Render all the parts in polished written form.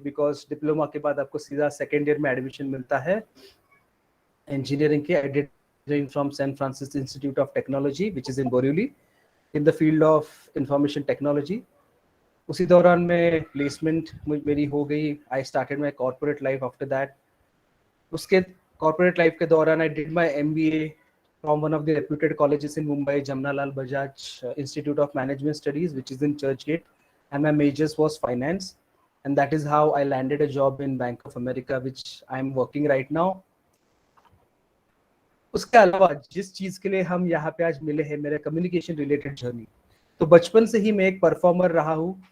Because diploma के बाद आपको सीधा सेकेंड ईयर में एडमिशन मिलता है इंजीनियरिंग के. I did engineering from San Francisco Institute of Technology, which is in Borivali, in the field of information technology. उसी दौरान में प्लेसमेंट मेरी हो गई. I started my corporate life after that. उसके कॉर्पोरेट लाइफ के दौरान I did my MBA from one of the reputed colleges in Mumbai, Jamnalal Bajaj Institute of Management Studies, which is in Churchgate, and my majors was finance, and that is how I landed a job in Bank of America, which I am working right now. उसके अलावा जिस चीज के लिए हम यहाँ पे आज मिले हैं, मेरे कम्युनिकेशन रिलेटेड जर्नी, तो बचपन से ही मैं एक परफॉर्मर रहा हूँ.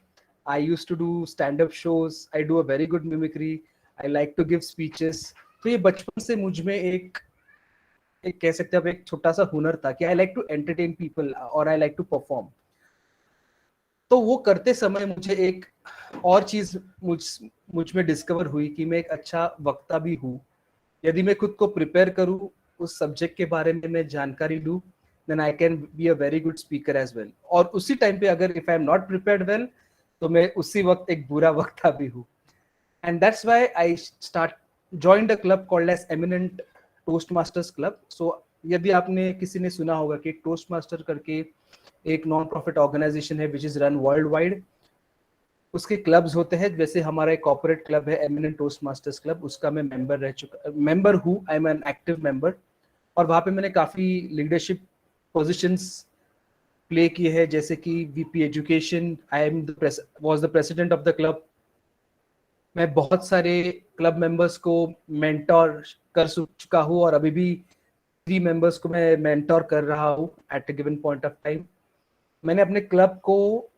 I used to do stand up shows. I do a very good mimicry. I like to give speeches. तो ये बचपन से मुझ में एक कह सकते हैं एक छोटा सा हुनर था कि I like to entertain people और आई लाइक टू परफॉर्म. तो वो करते समय मुझे एक और चीज मुझ में डिस्कवर हुई कि मैं एक अच्छा वक्ता भी हूँ. यदि मैं खुद को प्रिपेयर करूँ, उस सब्जेक्ट के बारे में मैं जानकारी लूँ, then I can be a very good speaker as well. और उसी टाइम पे अगर if I am not prepared well, तो मैं उसी वक्त एक बुरा वक्ता भी हूँ. And that's why I joined a club called as Eminent Toastmasters Club. So यदि आपने किसी ने सुना होगा कि टोस्टमास्टर करके एक नॉन प्रॉफिट ऑर्गेनाइजेशन है which is run world wide. उसके क्लब्स होते हैं, जैसे हमारा एक कॉर्पोरेट क्लब है एमिनेंट टोस्टमास्टर्स क्लब, उसका मैं मेंबर हूँ. I am an active member. और वहाँ पे मैंने काफ़ी लीडरशिप पोजीशंस प्ले किए हैं, जैसे कि VP education. I am was the president of the club. मैं बहुत सारे क्लब मेंबर्स को मेंटोर कर चुका हूँ और अभी भी 3 मेंबर्स को मैं मेंटोर कर रहा हूँ at a given point of time. मैंने अपने क्लब को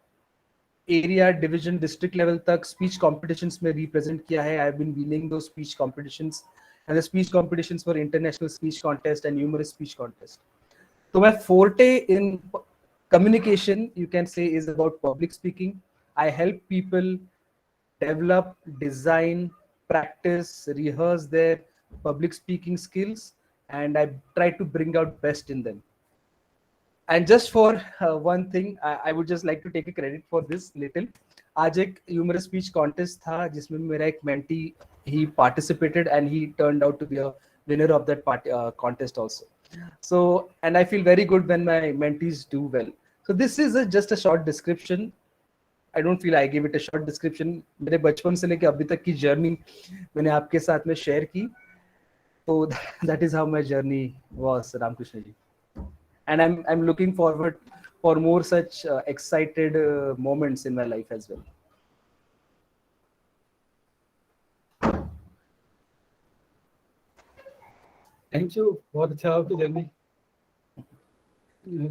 एरिया, डिवीजन, डिस्ट्रिक्ट लेवल तक स्पीच कॉम्पिटिशन्स में रिप्रेजेंट किया है. आई हैव बीन विनिंग दो speech competitions, and the speech competitions for international speech contest and humorous speech contest. तो my forte in communication, you can say, is about public speaking. I help people develop, design, practice, rehearse their public speaking skills, and I try to bring out best in them. And just for one thing, I would just like to take a credit for this little. आज एक humerus speech contest था जिसमें मेरा एक mentee he participated and he turned out to be a winner of that contest also. So, and I feel very good when my mentees do well. So this is just a short description. I don't feel I gave it a short description. मेरे बचपन से लेके अभी तक की journey मैंने आपके साथ में शेयर की. So that is how my journey was, Ramkrishna ji. And I'm looking forward for more such excited moments in my life as well. Thank you. बहुत अच्छा आपकी जर्नी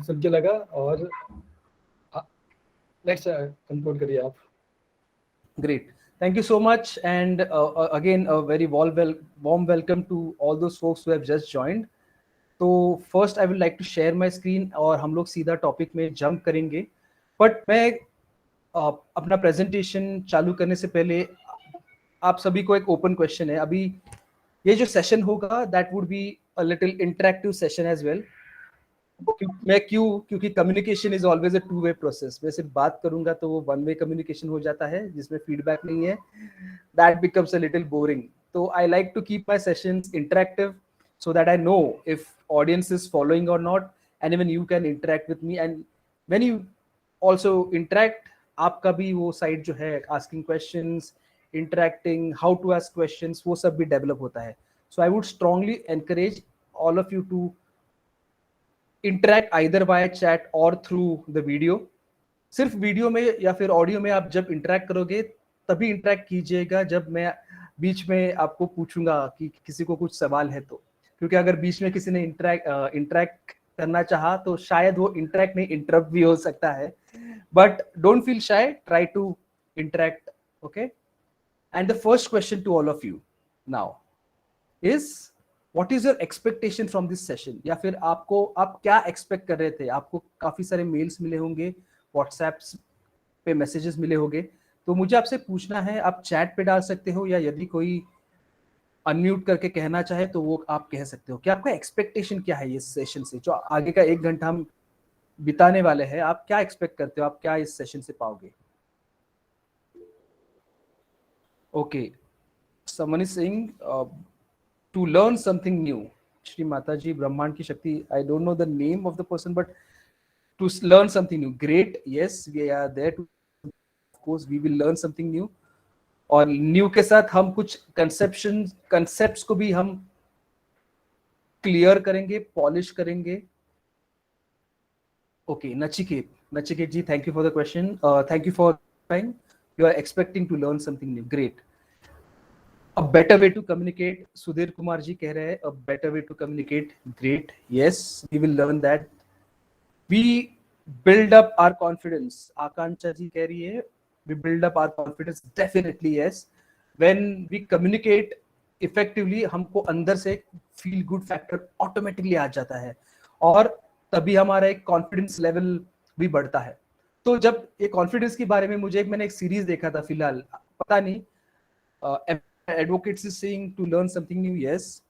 सुन के लगा. और नेक्स्ट कंक्लूड करिए आप. Great. Thank you so much. And again, a very warm welcome to all those folks who have just joined. तो first I would like to share my screen और हम लोग सीधा टॉपिक में जंप करेंगे. But मैं अपना प्रेजेंटेशन चालू करने से पहले आप सभी को एक ओपन क्वेश्चन है. अभी ये जो सेशन होगा that would be a little interactive session as well. क्योंकि कम्युनिकेशन इज ऑलवेज अ 2-वे प्रोसेस. मैं सिर्फ बात करूंगा तो वो 1-वे कम्युनिकेशन हो जाता है जिसमें फीडबैक नहीं है. That becomes a little boring. तो I like to keep my sessions interactive so that I know if audience is following or not, and even you can interact with me. And when you also interact, आपका भी वो side जो है asking questions, interacting, how to ask questions, वो सब भी develop होता है. So I would strongly encourage all of you to interact either via chat or through the video. सिर्फ वीडियो में या फिर ऑडियो में आप जब इंटरेक्ट करोगे तभी इंटरेक्ट कीजिएगा जब मैं बीच में आपको पूछूंगा कि किसी को कुछ सवाल है तो. क्योंकि अगर बीच में किसी ने इंटरेक्ट करना चाहा तो शायद वो इंटरेक्ट नहीं इंटरप्ट भी हो सकता है. But don't feel shy, try to interact. Okay. And the first question to all of you now is what is your expectation from this session. या फिर आप क्या एक्सपेक्ट कर रहे थे. आपको काफी सारे मेल्स मिले होंगे, व्हाट्सएप पे मैसेजेस मिले होंगे. तो मुझे आपसे पूछना है, आप चैट पे डाल सकते हो या यदि कोई अनम्यूट करके कहना चाहे तो वो आप कह सकते हो कि आपका एक्सपेक्टेशन क्या है इस सेशन से, जो आगे का 1 घंटा हम बिताने वाले हैं. आप क्या एक्सपेक्ट करते हो, आप क्या इस सेशन से पाओगे. Okay, someone is saying to learn something new. Shri Mataji Brahman ki Shakti. I don't know the name of the person, but to learn something new. Great. Yes, we are there to. Of course, we will learn something new. और new के साथ हम कुछ concepts को भी हम clear करेंगे, polish करेंगे. Okay, Nachiket ji, thank you for the question. Thank you for time. You are expecting to learn something new. Great. A better way to communicate. Sudhir Kumar ji कह रहे हैं a better way to communicate. Great. Yes, we will learn that. We build up our confidence. Akanksha ji कह रही है we build up our confidence. Definitely yes. When we communicate effectively, हमको अंदर से feel good factor automatically आ जाता है और तभी हमारा एक confidence level भी बढ़ता है. तो जब ये confidence के बारे में मैंने एक सीरीज देखा था फिलहाल, पता नहीं, advocates is saying to learn something new. Yes.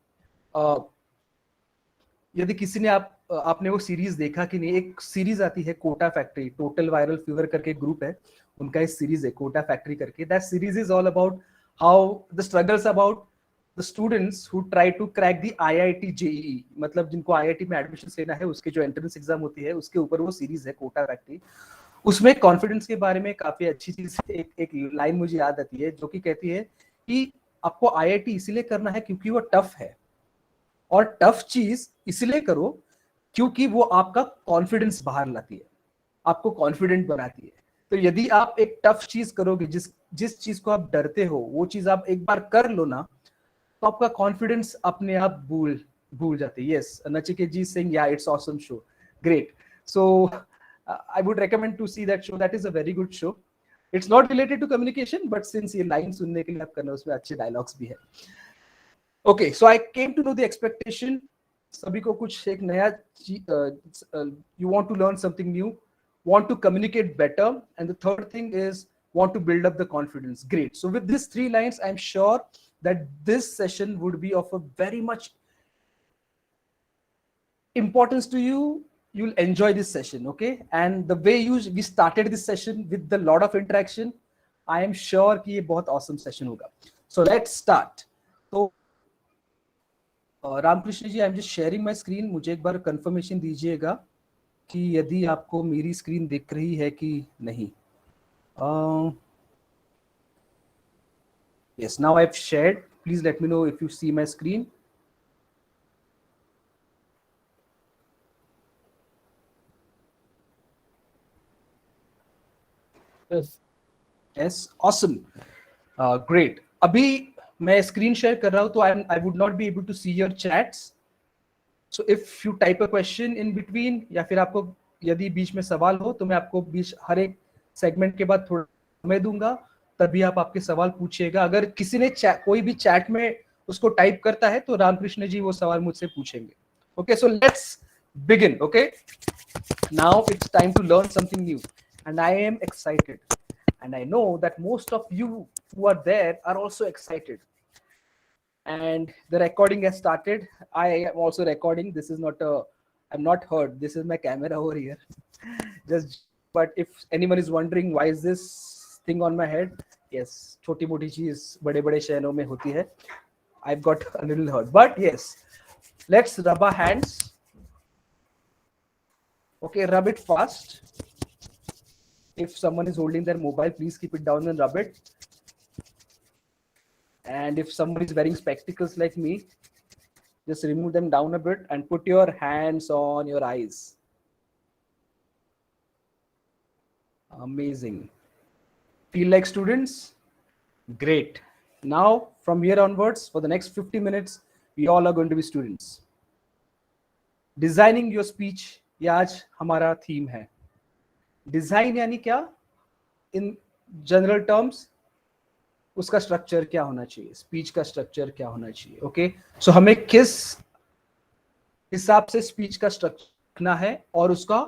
यदि किसी ने आपने वो सीरीज देखा कि नहीं, एक सीरीज आती है Kota factory, total viral fever करके ग्रुप है, उनका एक सीरीज है कोटा फैक्ट्री करके. That series is all about how the struggles about the students who try to crack the IIT JEE. मतलब जिनको आईआईटी में एडमिशन लेना है, उसके जो एंट्रेंस एग्जाम होती है, उसके ऊपर वो सीरीज है कोटा फैक्ट्री. उसमें कॉन्फिडेंस के बारे में काफी अच्छी चीज, एक लाइन मुझे याद आती है जो कि कहती है कि आपको आईआईटी इसलिए करना है क्योंकि वो टफ है, और टफ चीज इसलिए करो क्योंकि वो आपका कॉन्फिडेंस बाहर लाती है, आपको कॉन्फिडेंट बनाती है. तो यदि आप एक टफ चीज करोगे, जिस चीज को आप डरते हो, वो चीज आप एक बार कर लो ना, तो आपका कॉन्फिडेंस अपने आप भूल जाते हैं. Yes, Nachiket ji saying yeah it's awesome show. Great. So I would recommend to see that show. That is a very good show. It's not related to communication, but since ये लाइन सुनने के लिए आप करना, उसमें अच्छे डायलॉग्स भी है. Okay, so I came to know the expectation. सभी को कुछ एक नया, you want to learn something new, want to communicate better, and the third thing is want to build up the confidence. Great. So with these 3 lines, I'm sure that this session would be of a very much importance to you. You'll enjoy this session, okay? And the way we started this session with the lot of interaction, I am sure कि ये बहुत awesome session होगा. So let's start. तो Ramakrishna ji, I am just sharing my screen. मुझे एक बार confirmation दीजिएगा कि यदि आपको मेरी स्क्रीन दिख रही है कि नहीं. Yes, now I have shared. Please let me know if you see my screen. Yes, awesome. Great. अभी मैं स्क्रीन शेयर कर रहा हूं, तो I would not be able to see your chats. So if you type a question in between, या फिर आपको यदि बीच में सवाल हो, तो मैं आपको बीच हर एक सेगमेंट के बाद थोड़ा समय दूंगा, तभी आप आपके सवाल पूछिएगा. अगर किसी ने कोई भी चैट में उसको टाइप करता है, तो रामकृष्ण जी वो सवाल मुझसे पूछेंगे. Okay, so let's begin. Okay, now it's time to learn something new, and I am excited, and I know that most of you who are there are also excited. And the recording has started. I am also recording. This is not I'm not heard. This is my camera over here. But if anyone is wondering why is this thing on my head, yes, छोटी मोटी चीज बड़े शहरों में होती है. I've got a little hurt, but yes, let's rub our hands. Okay, rub it fast. If someone is holding their mobile, please keep it down and rub it. And if someone is wearing spectacles like me, just remove them down a bit and put your hands on your eyes. Amazing. Feel like students? Great. Now, from here onwards, for the next 50 minutes, we all are going to be students. Designing your speech, ये आज हमारा theme है. Design यानी क्या? In general terms, उसका structure क्या होना चाहिए, स्पीच का स्ट्रक्चर क्या होना चाहिए. ओके, सो हमें किस हिसाब से स्पीच का स्ट्रक्चर रखना है और उसका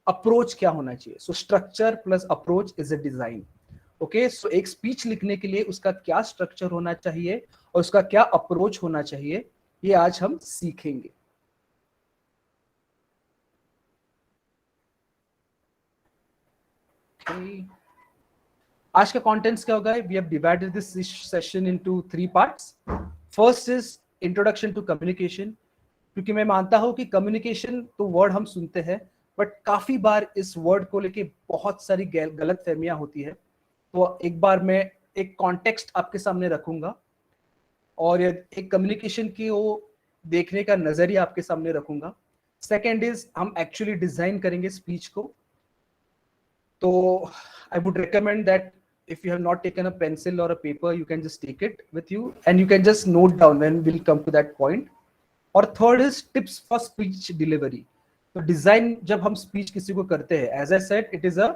अप्रोच क्या होना चाहिए. So structure plus approach is a design. Okay, so एक स्पीच लिखने के लिए उसका क्या स्ट्रक्चर होना चाहिए और उसका क्या अप्रोच होना चाहिए, ये आज हम सीखेंगे. Okay. आज का कंटेंट्स क्या होगा? We have divided this session into 3 parts. First is introduction to communication, क्योंकि मैं मानता हूं कि कम्युनिकेशन तो वर्ड हम सुनते हैं, बट काफी बार इस वर्ड को लेके बहुत सारी गलत फहमियां होती है. तो एक बार मैं एक कॉन्टेक्स्ट आपके सामने रखूंगा और एक कम्युनिकेशन की वो देखने का नजरिया आपके सामने रखूंगा. सेकेंड इज हम एक्चुअली डिजाइन करेंगे स्पीच को. तो I would recommend that if you have not taken a pencil or a paper, you can just take it with you and you can just note down when we'll come to that point. और third is tips for speech delivery. तो design जब हम speech किसी को करते हैं, as I said, it is a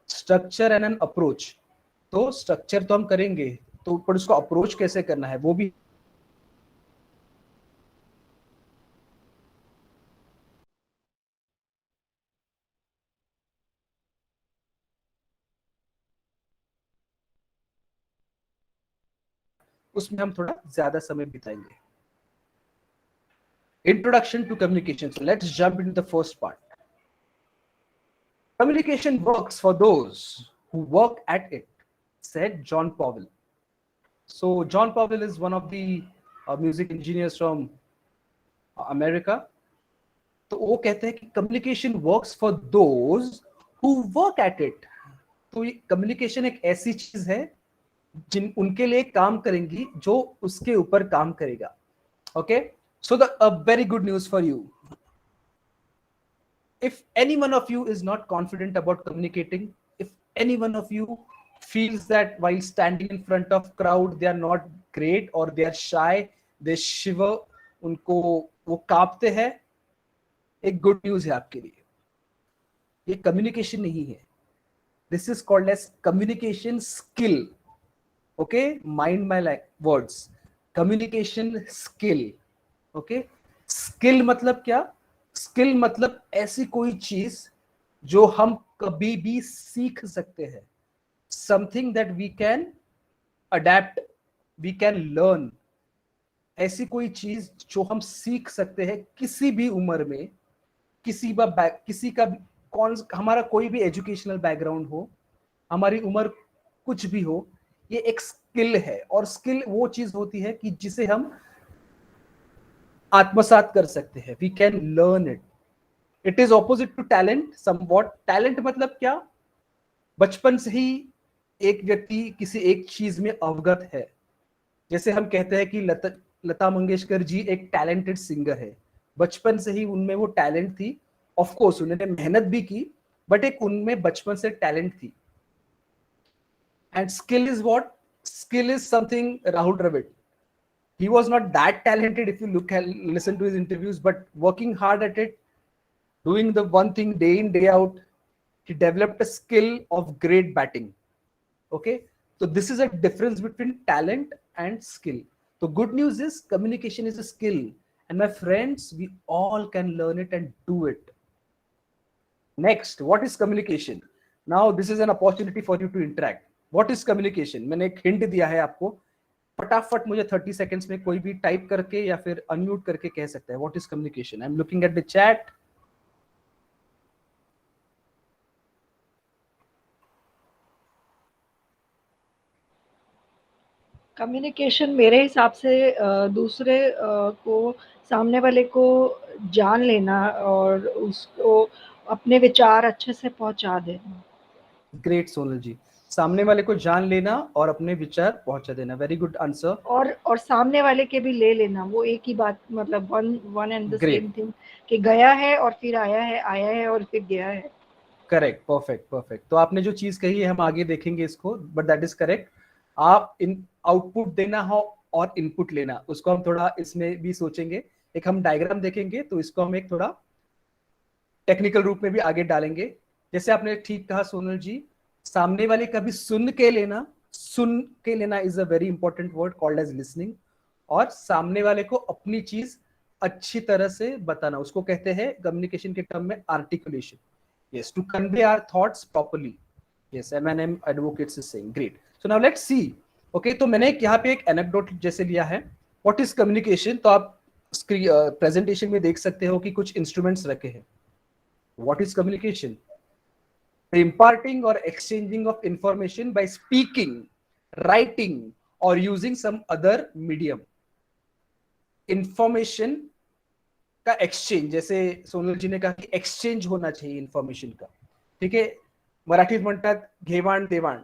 structure and an approach. तो structure तो हम करेंगे, तो पर उसको अप्रोच कैसे करना है वो भी उसमें हम थोड़ा ज्यादा समय बिताएंगे. Introduction to communication. So let's jump into the first part. Communication works for those who work at it, said John Powell. So John Powell is one of the music engineers from America. तो वो कहते हैं कि communication works for those who work at it. तो ये communication एक ऐसी चीज है जिन उनके लिए काम करेंगी जो उसके ऊपर काम करेगा. Okay? So a very good news for you. If any one of you is not confident about communicating, if any one of you feels that while standing in front of crowd they are not great or they are shy, they shiver, उनको वो कांपते हैं, एक good news है आपके लिए. ये communication नहीं है. This is called as communication skill. Okay, mind my words. Communication skill. Okay, skill मतलब क्या? स्किल मतलब ऐसी कोई चीज जो हम कभी भी सीख सकते हैं. Something that we can adapt, we can learn. ऐसी कोई चीज जो हम सीख सकते हैं किसी भी उम्र में, किसी का कौन, हमारा कोई भी एजुकेशनल बैकग्राउंड हो, हमारी उम्र कुछ भी हो, ये एक स्किल है. और स्किल वो चीज होती है कि जिसे हम आत्मसात कर सकते हैं. We can learn it. It is opposite to talent somewhat. Talent मतलब क्या? बचपन से ही एक व्यक्ति किसी एक चीज में अवगत है. जैसे हम कहते हैं कि लता मंगेशकर जी एक टैलेंटेड सिंगर है. बचपन से ही उनमें वो टैलेंट थी. ऑफ कोर्स उन्होंने मेहनत भी की, बट एक उनमें बचपन से टैलेंट थी. And skill is what? Skill is something. Rahul Dravid, he was not that talented if you listen to his interviews, but working hard at it, doing the one thing day in day out, he developed a skill of great batting. Okay, so this is a difference between talent and skill. So good news is communication is a skill, and my friends, we all can learn it and do it. Next, what is communication? Now this is an opportunity for you to interact. What is communication? मैंने एक hint दिया है आपको. फटाफट मुझे 30 seconds में कोई भी टाइप करके या फिर अनम्यूट करके कह सकता है what is communication. I am looking at the chat. Communication मेरे हिसाब से दूसरे को, सामने वाले को जान लेना और उसको अपने विचार अच्छे से पहुंचा देना. ग्रेट सोनल जी. सामने वाले को जान लेना और अपने विचार पहुंचा देना. Very good answer. और सामने वाले के भी ले लेना. वो एक ही बात, मतलब one and the same thing, कि गया है और फिर आया है, आया है और फिर गया है. करेक्ट. Perfect perfect. तो आपने जो चीज कही है हम आगे देखेंगे इसको, बट दैट इज करेक्ट. आप इन आउटपुट देना हो और इनपुट लेना, उसको हम थोड़ा इसमें भी सोचेंगे. एक हम डायग्राम देखेंगे तो इसको हम एक थोड़ा टेक्निकल रूप में भी आगे डालेंगे. जैसे आपने ठीक कहा सोनल जी, सामने वाले का भी सुन के लेना is a very important word called as listening. और सामने वाले को अपनी चीज अच्छी तरह से बताना, उसको कहते हैं कम्युनिकेशन के टर्म में articulation. Yes, to convey our thoughts properly. Yes, M&M advocates is saying. Great. So now let's see. Okay, तो मैंने यहाँ पे एक एनेक्डोट जैसे लिया है. What is communication? तो आप प्रेजेंटेशन में देख सकते हो कि कुछ इंस्ट्रूमेंट्स रखे हैं. What is communication? the imparting or exchanging of information by speaking, writing, or using some other medium. Information का एक्सचेंज, जैसे सोनल जी ने कहा कि एक्सचेंज होना चाहिए इन्फॉर्मेशन का, ठीक है. मराठीत म्हणतात घेवाण देवाण,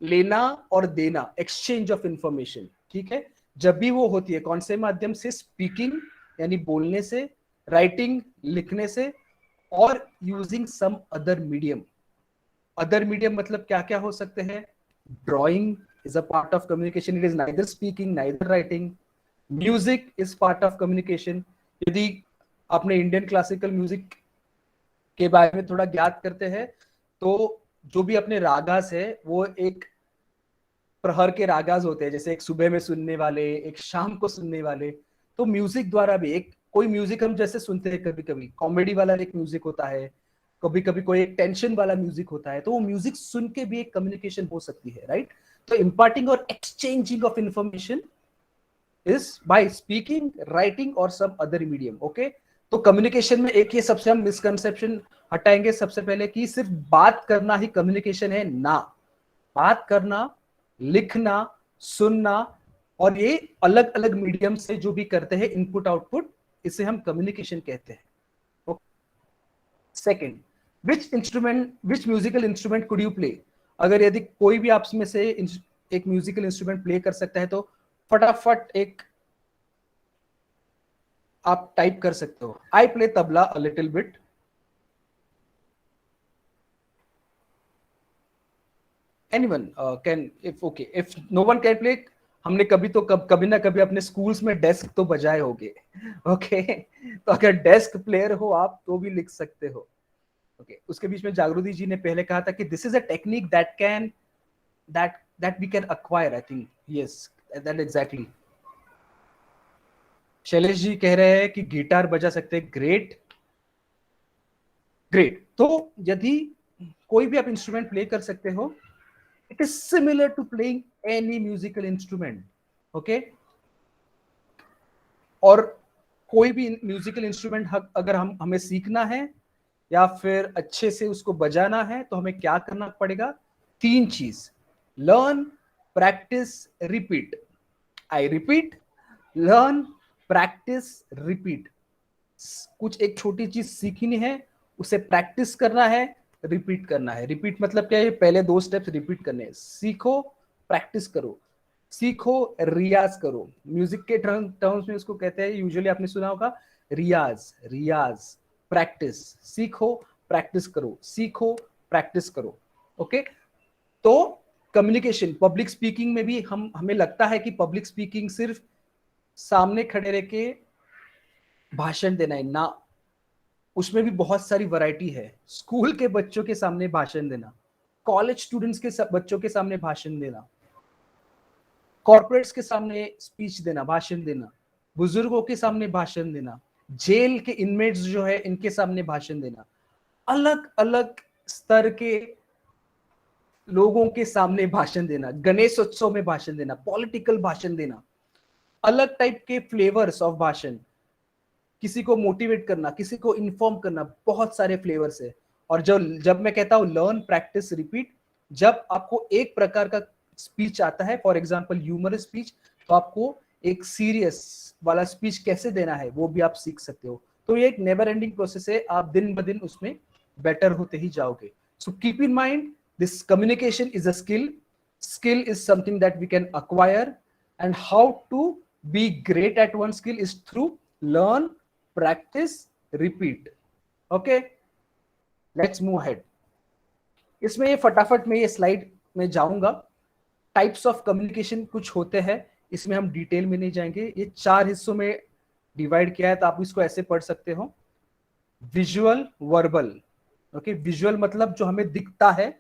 लेना और देना, एक्सचेंज ऑफ इंफॉर्मेशन, ठीक है. जब भी वो होती है कौन से माध्यम से? स्पीकिंग यानी बोलने से, राइटिंग लिखने से, और using some other medium. Other medium मतलब क्या क्या हो सकते हैं? Drawing is a part of communication, it is neither speaking neither writing. Music is part of communication. यदि अपने इंडियन क्लासिकल म्यूजिक के बारे में थोड़ा ज्ञात करते हैं तो जो भी अपने रागास है वो एक प्रहर के रागास होते हैं, जैसे एक सुबह में सुनने वाले, एक शाम को सुनने वाले. तो म्यूजिक द्वारा भी एक कोई म्यूजिक हम जैसे सुनते हैं, कभी कभी कॉमेडी वाला एक म्यूजिक होता है, कभी कभी कोई एक टेंशन वाला म्यूजिक होता है, तो वो म्यूजिक सुन के भी एक कम्युनिकेशन हो सकती है, राइट. तो इम्पार्टिंग और exchanging of information is by speaking, writing और सम अदर मीडियम. ओके, तो कम्युनिकेशन में एक ये सबसे हम मिसकंसेप्शन हटाएंगे सबसे पहले कि सिर्फ बात करना ही कम्युनिकेशन है. ना, बात करना, लिखना, सुनना और ये अलग अलग मीडियम से जो भी करते हैं इनपुट आउटपुट, इसे हम कम्युनिकेशन कहते हैं. Second, which musical instrument could you play? अगर यदि कोई भी आप में से एक म्यूजिकल इंस्ट्रूमेंट प्ले कर सकता है तो फटाफट एक आप टाइप कर सकते हो. I play tabla a little bit. Anyone can, if no one can play, हमने कभी तो कभी ना कभी अपने स्कूल्स में डेस्क तो बजाए होंगे. ओके, तो अगर डेस्क प्लेयर हो आप तो भी लिख सकते हो. ओके, उसके बीच में जागृति जी ने पहले कहा था कि this is a technique that we can acquire. I think yes, that exactly. Shailesh ji कह रहे हैं कि गिटार बजा सकते हैं. ग्रेट. तो यदि कोई भी आप इंस्ट्रूमेंट प्ले कर सकते हो, it is similar to playing any musical instrument. okay, और कोई भी म्यूजिकल इंस्ट्रूमेंट अगर हमें सीखना है या फिर अच्छे से उसको बजाना है तो हमें क्या करना पड़ेगा? 3 चीज: learn, practice, repeat. I repeat, learn, practice, repeat. कुछ एक छोटी चीज सीखनी है, उसे प्रैक्टिस करना है, रिपीट करना है. रिपीट मतलब क्या है? पहले 2 स्टेप्स रिपीट करने हैं. सीखो, प्रैक्टिस करो. सीखो, रियाज करो. म्यूजिक के टर्म्स में उसको कहते हैं, यूजुअली आपने सुना होगा, रियाज, प्रैक्टिस. सीखो, प्रैक्टिस करो, सीखो, प्रैक्टिस करो. ओके, तो कम्युनिकेशन, पब्लिक स्पीकिंग में भी हमें लगता है कि पब्लिक स्पीकिंग सिर्फ सामने खड़े रह के भाषण देना है. ना, उसमें भी बहुत सारी वैरायटी है. स्कूल के बच्चों के सामने भाषण देना, कॉलेज स्टूडेंट्स के बच्चों के सामने भाषण देना, कॉर्पोरेट्स के सामने स्पीच देना, भाषण देना, बुजुर्गों के सामने भाषण देना, जेल के इनमेट्स जो है इनके सामने भाषण देना, अलग अलग स्तर के लोगों के सामने भाषण देना, गणेश उत्सव में भाषण देना, पॉलिटिकल भाषण देना, अलग टाइप के फ्लेवर्स ऑफ भाषण. किसी को मोटिवेट करना, किसी को इन्फॉर्म करना, बहुत सारे फ्लेवर्स है. और जब मैं कहता हूं लर्न, प्रैक्टिस, रिपीट, जब आपको एक प्रकार का स्पीच आता है, फॉर एग्जांपल ह्यूमरस स्पीच, तो आपको एक सीरियस वाला स्पीच कैसे देना है वो भी आप सीख सकते हो. तो ये एक नेवर एंडिंग प्रोसेस है, आप दिन ब दिन उसमें बेटर होते ही जाओगे. So keep in mind, this communication is a skill is something that we can acquire, and how to be great at one skill is through learn, practice, repeat. okay, let's move ahead. इसमें ये फटाफट में ये slide में जाऊंगा. Types of communication कुछ होते हैं, इसमें हम डिटेल में नहीं जाएंगे. ये 4 हिस्सों में डिवाइड किया है, तो आप इसको ऐसे पढ़ सकते हो: विजुअल, वर्बल. ओके, विजुअल मतलब जो हमें दिखता है,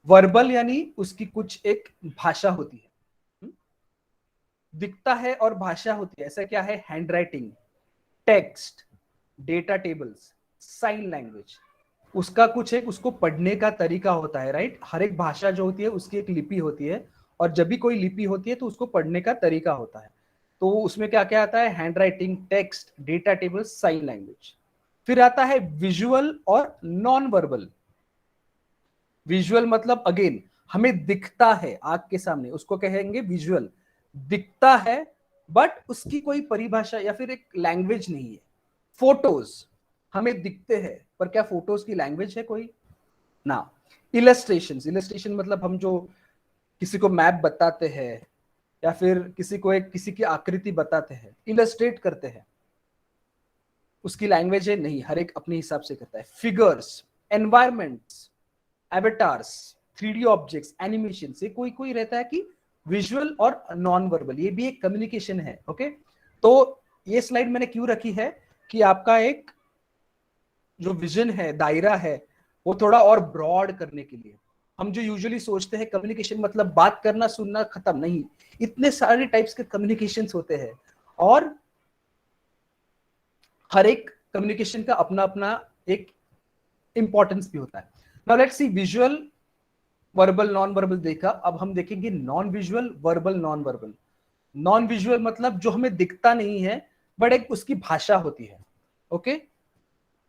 वर्बल यानी उसकी कुछ एक भाषा होती है. दिखता है और भाषा होती है. ऐसा क्या है? Hand writing, text, data tables, sign language. उसका कुछ एक उसको पढ़ने का तरीका होता है, राइट. हर एक भाषा जो होती है उसकी एक लिपि होती है, और जब भी कोई लिपि होती है तो उसको पढ़ने का तरीका होता है. तो उसमें क्या क्या आता है? Hand writing, text, data tables, sign language. फिर आता है विजुअल और नॉन वर्बल. विजुअल मतलब अगेन हमें दिखता है आंख के सामने, उसको कहेंगे विजुअल। दिखता है बट उसकी कोई परिभाषा या फिर एक लैंग्वेज नहीं है। फोटोज हमें दिखते हैं पर क्या फोटोज की लैंग्वेज है कोई ना। इलस्ट्रेशन मतलब हम जो किसी को मैप बताते हैं या फिर किसी की आकृति बताते हैं, इलस्ट्रेट करते हैं, उसकी लैंग्वेज है नहीं, हर एक अपने हिसाब से करता है। Figures, environments, avatars, 3D objects, animation से कोई कोई रहता है कि विजुअल और नॉन वर्बल, ये भी एक कम्युनिकेशन है। ओके, तो ये स्लाइड मैंने क्यों रखी है कि आपका एक जो विजन है, दायरा है, वो थोड़ा और ब्रॉड करने के लिए। हम जो यूजुअली सोचते हैं कम्युनिकेशन मतलब बात करना, सुनना, खत्म नहीं, इतने सारे टाइप्स के कम्युनिकेशंस होते हैं और हर एक कम्युनिकेशन का अपना अपना एक इंपॉर्टेंस भी होता है। Now let's see visual, verbal, non verbal देखा, अब हम देखेंगे non visual, verbal, non verbal. Non visual मतलब जो हमें दिखता नहीं है बट एक उसकी भाषा होती है। ओके,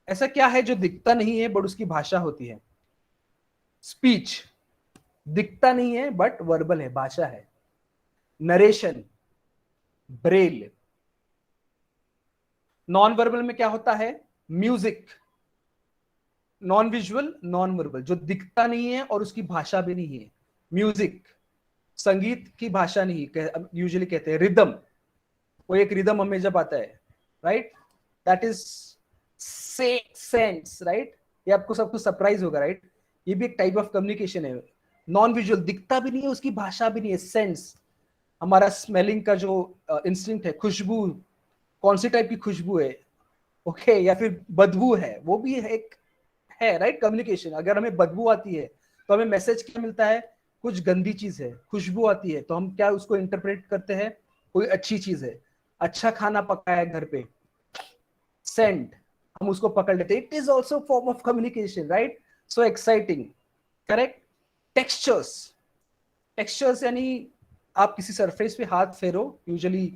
ऐसा क्या है जो दिखता नहीं है बट उसकी भाषा होती है? स्पीच दिखता नहीं है बट वर्बल है, भाषा है। Narration, Braille. नॉन वर्बल में क्या होता है? Music. Non visual, non verbal, जो दिखता नहीं है और उसकी भाषा भी नहीं है। म्यूजिक, संगीत की भाषा नहीं, यूजुअली कहते हैं रिदम, वो एक रिदम हमें जब आता है, right, that is sense, right. ये आपको सब कुछ सरप्राइज होगा, राइट। ये भी एक टाइप ऑफ कम्युनिकेशन है। नॉन विजुअल, दिखता भी नहीं है, उसकी भाषा भी नहीं है। सेंस, हमारा स्मेलिंग का जो इंस्टिंक्ट है, खुशबू, कौन सी टाइप की खुशबू है, ओके, या फिर बदबू है, वो भी एक है, राइट, कम्युनिकेशन। अगर हमें बदबू आती है तो हमें मैसेज क्या मिलता है? कुछ गंदी चीज है। खुशबू आती है तो हम क्या उसको इंटरप्रेट करते हैं? कोई अच्छी चीज है। अच्छा खाना पका है घर पे, सेंट, हम उसको पकड़ लेते हैं। It is also form of communication, right. So exciting, correct. Textures, textures यानी आप किसी सरफेस पे हाथ फेरो usually,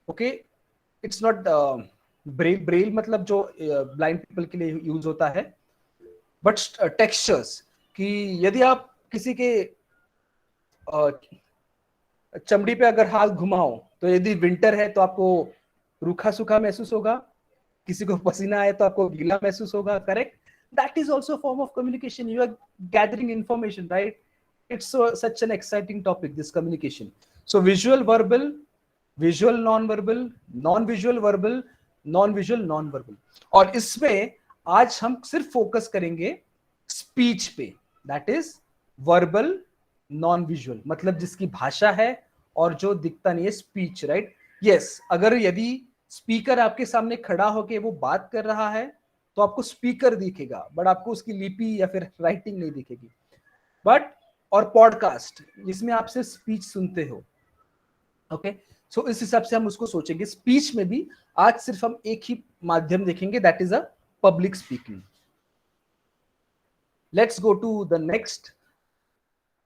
okay, it's not braille. Braille मतलब जो ब्लाइंड पीपल के लिए यूज होता है, बट टेक्सचर्स कि यदि आप किसी के चमड़ी पे अगर हाथ घुमाओ तो यदि विंटर है तो आपको रूखा सूखा महसूस होगा, किसी को पसीना आए तो आपको गीला महसूस होगा, correct. That is also form of communication. You are gathering information, right. It's such an exciting topic, this communication. So visual verbal, visual non verbal, non visual verbal, non visual non verbal. और इसमें आज हम सिर्फ focus करेंगे speech पे, that is verbal non visual, मतलब जिसकी भाषा है और जो दिखता नहीं है, स्पीच, राइट। यस, अगर यदि स्पीकर आपके सामने खड़ा होके वो बात कर रहा है तो आपको स्पीकर दिखेगा बट आपको उसकी लिपि या फिर राइटिंग नहीं दिखेगी। बट और पॉडकास्ट जिसमें आप सिर्फ स्पीच सुनते हो, ओके, सो इस हिसाब से हम उसको सोचेंगे। स्पीच में भी आज सिर्फ हम एक ही माध्यम देखेंगे, that is a public speaking. Let's go to the next.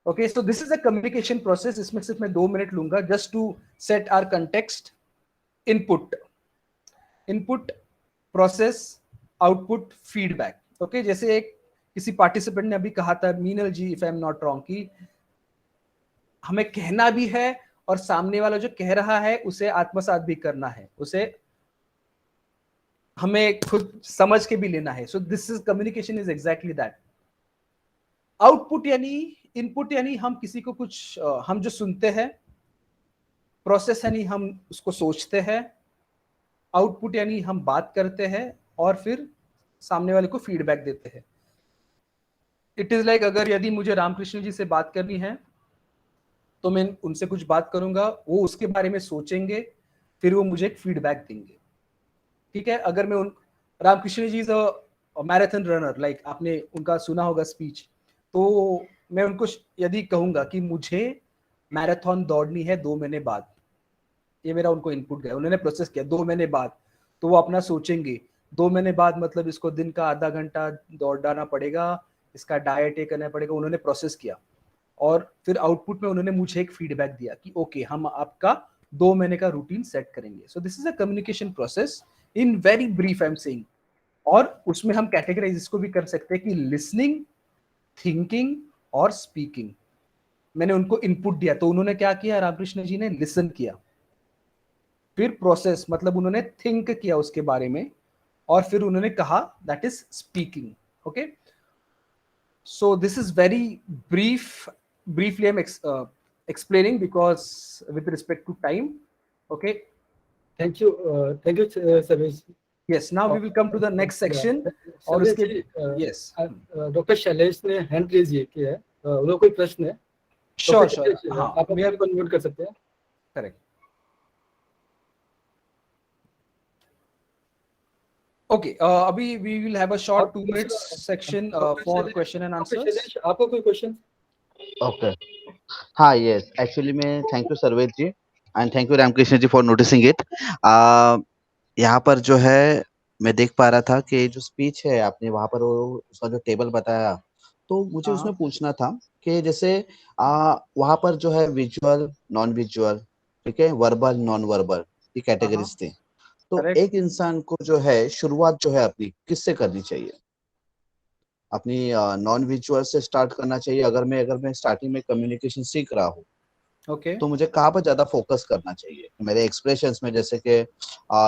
Okay, so this is a communication process. इसमें सिर्फ मैं 2 मिनट लूंगा just to set our context. Input, input, process, output, feedback. Okay, जैसे एक किसी पार्टिसिपेंट ने अभी कहा था, Meenal ji, if I am not wrong, कि हमें कहना भी है और सामने वाला जो कह रहा है उसे आत्मसात भी करना है, उसे हमें खुद समझ के भी लेना है। सो this is communication, is exactly that. Output यानी, इनपुट यानी हम किसी को कुछ हम जो सुनते हैं, प्रोसेस यानी हम उसको सोचते हैं, आउटपुट यानी हम बात करते हैं और फिर सामने वाले को फीडबैक देते हैं। इट इज लाइक अगर यदि मुझे रामकृष्ण जी से बात करनी है तो मैं उनसे कुछ बात करूंगा, वो उसके बारे में सोचेंगे, फिर वो मुझे एक फीडबैक देंगे, ठीक है। अगर मैं उन Ramakrishna ji is a marathon runner, like आपने उनका सुना होगा स्पीच, तो मैं उनको यदि कहूंगा कि मुझे मैराथन दौड़नी है 2 महीने बाद, ये मेरा उनको इनपुट गया, उन्होंने प्रोसेस किया 2 महीने बाद, तो वो अपना सोचेंगे 2 महीने बाद मतलब इसको दिन का आधा घंटा दौड़ाना पड़ेगा, इसका डाइट ये करना पड़ेगा, उन्होंने प्रोसेस किया और फिर आउटपुट में उन्होंने मुझे एक फीडबैक दिया कि ओके, हम आपका 2 महीने का रूटीन सेट करेंगे। सो this is a communication process in very brief I am saying. और उसमें हम कैटेगराइज इसको भी कर सकते हैं कि लिसनिंग, थिंकिंग, और स्पीकिंग। मैंने उनको इनपुट दिया तो उन्होंने क्या किया, रामकृष्ण जी ने लिसन किया, फिर प्रोसेस मतलब उन्होंने थिंक किया उसके बारे में, और फिर उन्होंने कहा, that is speaking. Okay, so this is very briefly I'm explaining because with respect to time. Okay, thank you Sarvesh. yes, now we will come to the next section. और सर्वेश उसके जी, yes, डॉक्टर शैलेश ने हैंड रेज ये किया है, उन्हें कोई प्रश्न है? sure डॉक्टर sure, शैलेश, हाँ आप अपने आप को अनम्यूट कर सकते हैं। correct. Okay, अभी we will have a short 2 minutes section for question and doctor answers. Shailesh, आपको कोई क्वेश्चन? ओके, हाँ यस, एक्चुअली मैं thank you Sarvesh ji and thank you Ramkrishna ji for noticing it. यहाँ पर जो है मैं देख पा रहा था कि जो स्पीच है आपने वहाँ पर वो उसका जो टेबल बताया, तो मुझे उसमें पूछना था कि जैसे वहाँ पर जो है विजुअल नॉन विजुअल, ठीक है, वर्बल नॉन वर्बल, ये कैटेगरीज थी। तो Correct. एक इंसान को जो है शुरुआत जो है अपनी किससे करनी चाहिए? अपनी नॉन विजुअल से स्टार्ट करना चाहिए? अगर मैं स्टार्टिंग में कम्युनिकेशन सीख रहा हूँ Okay. तो मुझे कहाँ पर ज्यादा फोकस करना चाहिए? मेरे एक्सप्रेशंस में, जैसे कि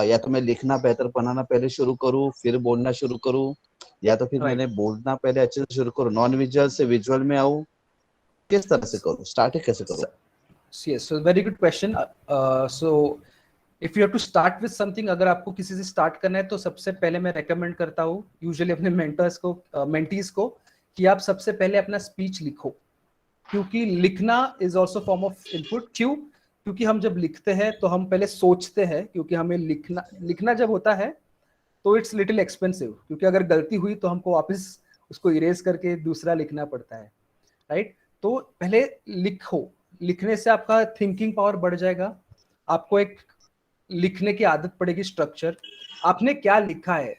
या तो मैं लिखना बेहतर बनाना पहले शुरू करूँ फिर बोलना शुरू करूँ, या तो फिर Right. मैंने बोलना पहले अच्छे से शुरू करूँ, नॉन विजुअल से विजुअल में आऊँ, किस तरह से करूँ, स्टार्टिंग कैसे करूँ? Yes, so very good question. So if you have to start with something, अगर आपको किसी से स्टार्ट करना है तो सबसे पहले मैं रेकमेंड करता हूँ यूजुअली अपने मेंटर्स को, मेंटीज को, कि आप सबसे पहले अपना स्पीच लिखो, क्योंकि लिखना is also form of input. क्यों? क्योंकि हम जब लिखते हैं तो हम पहले सोचते हैं, क्योंकि हमें लिखना जब होता है तो इट्स लिटिल एक्सपेंसिव, क्योंकि अगर गलती हुई तो हमको वापस उसको इरेज करके दूसरा लिखना पड़ता है, राइट? तो पहले लिखो, लिखने से आपका थिंकिंग पावर बढ़ जाएगा, आपको एक लिखने की आदत पड़ेगी, स्ट्रक्चर। आपने क्या लिखा है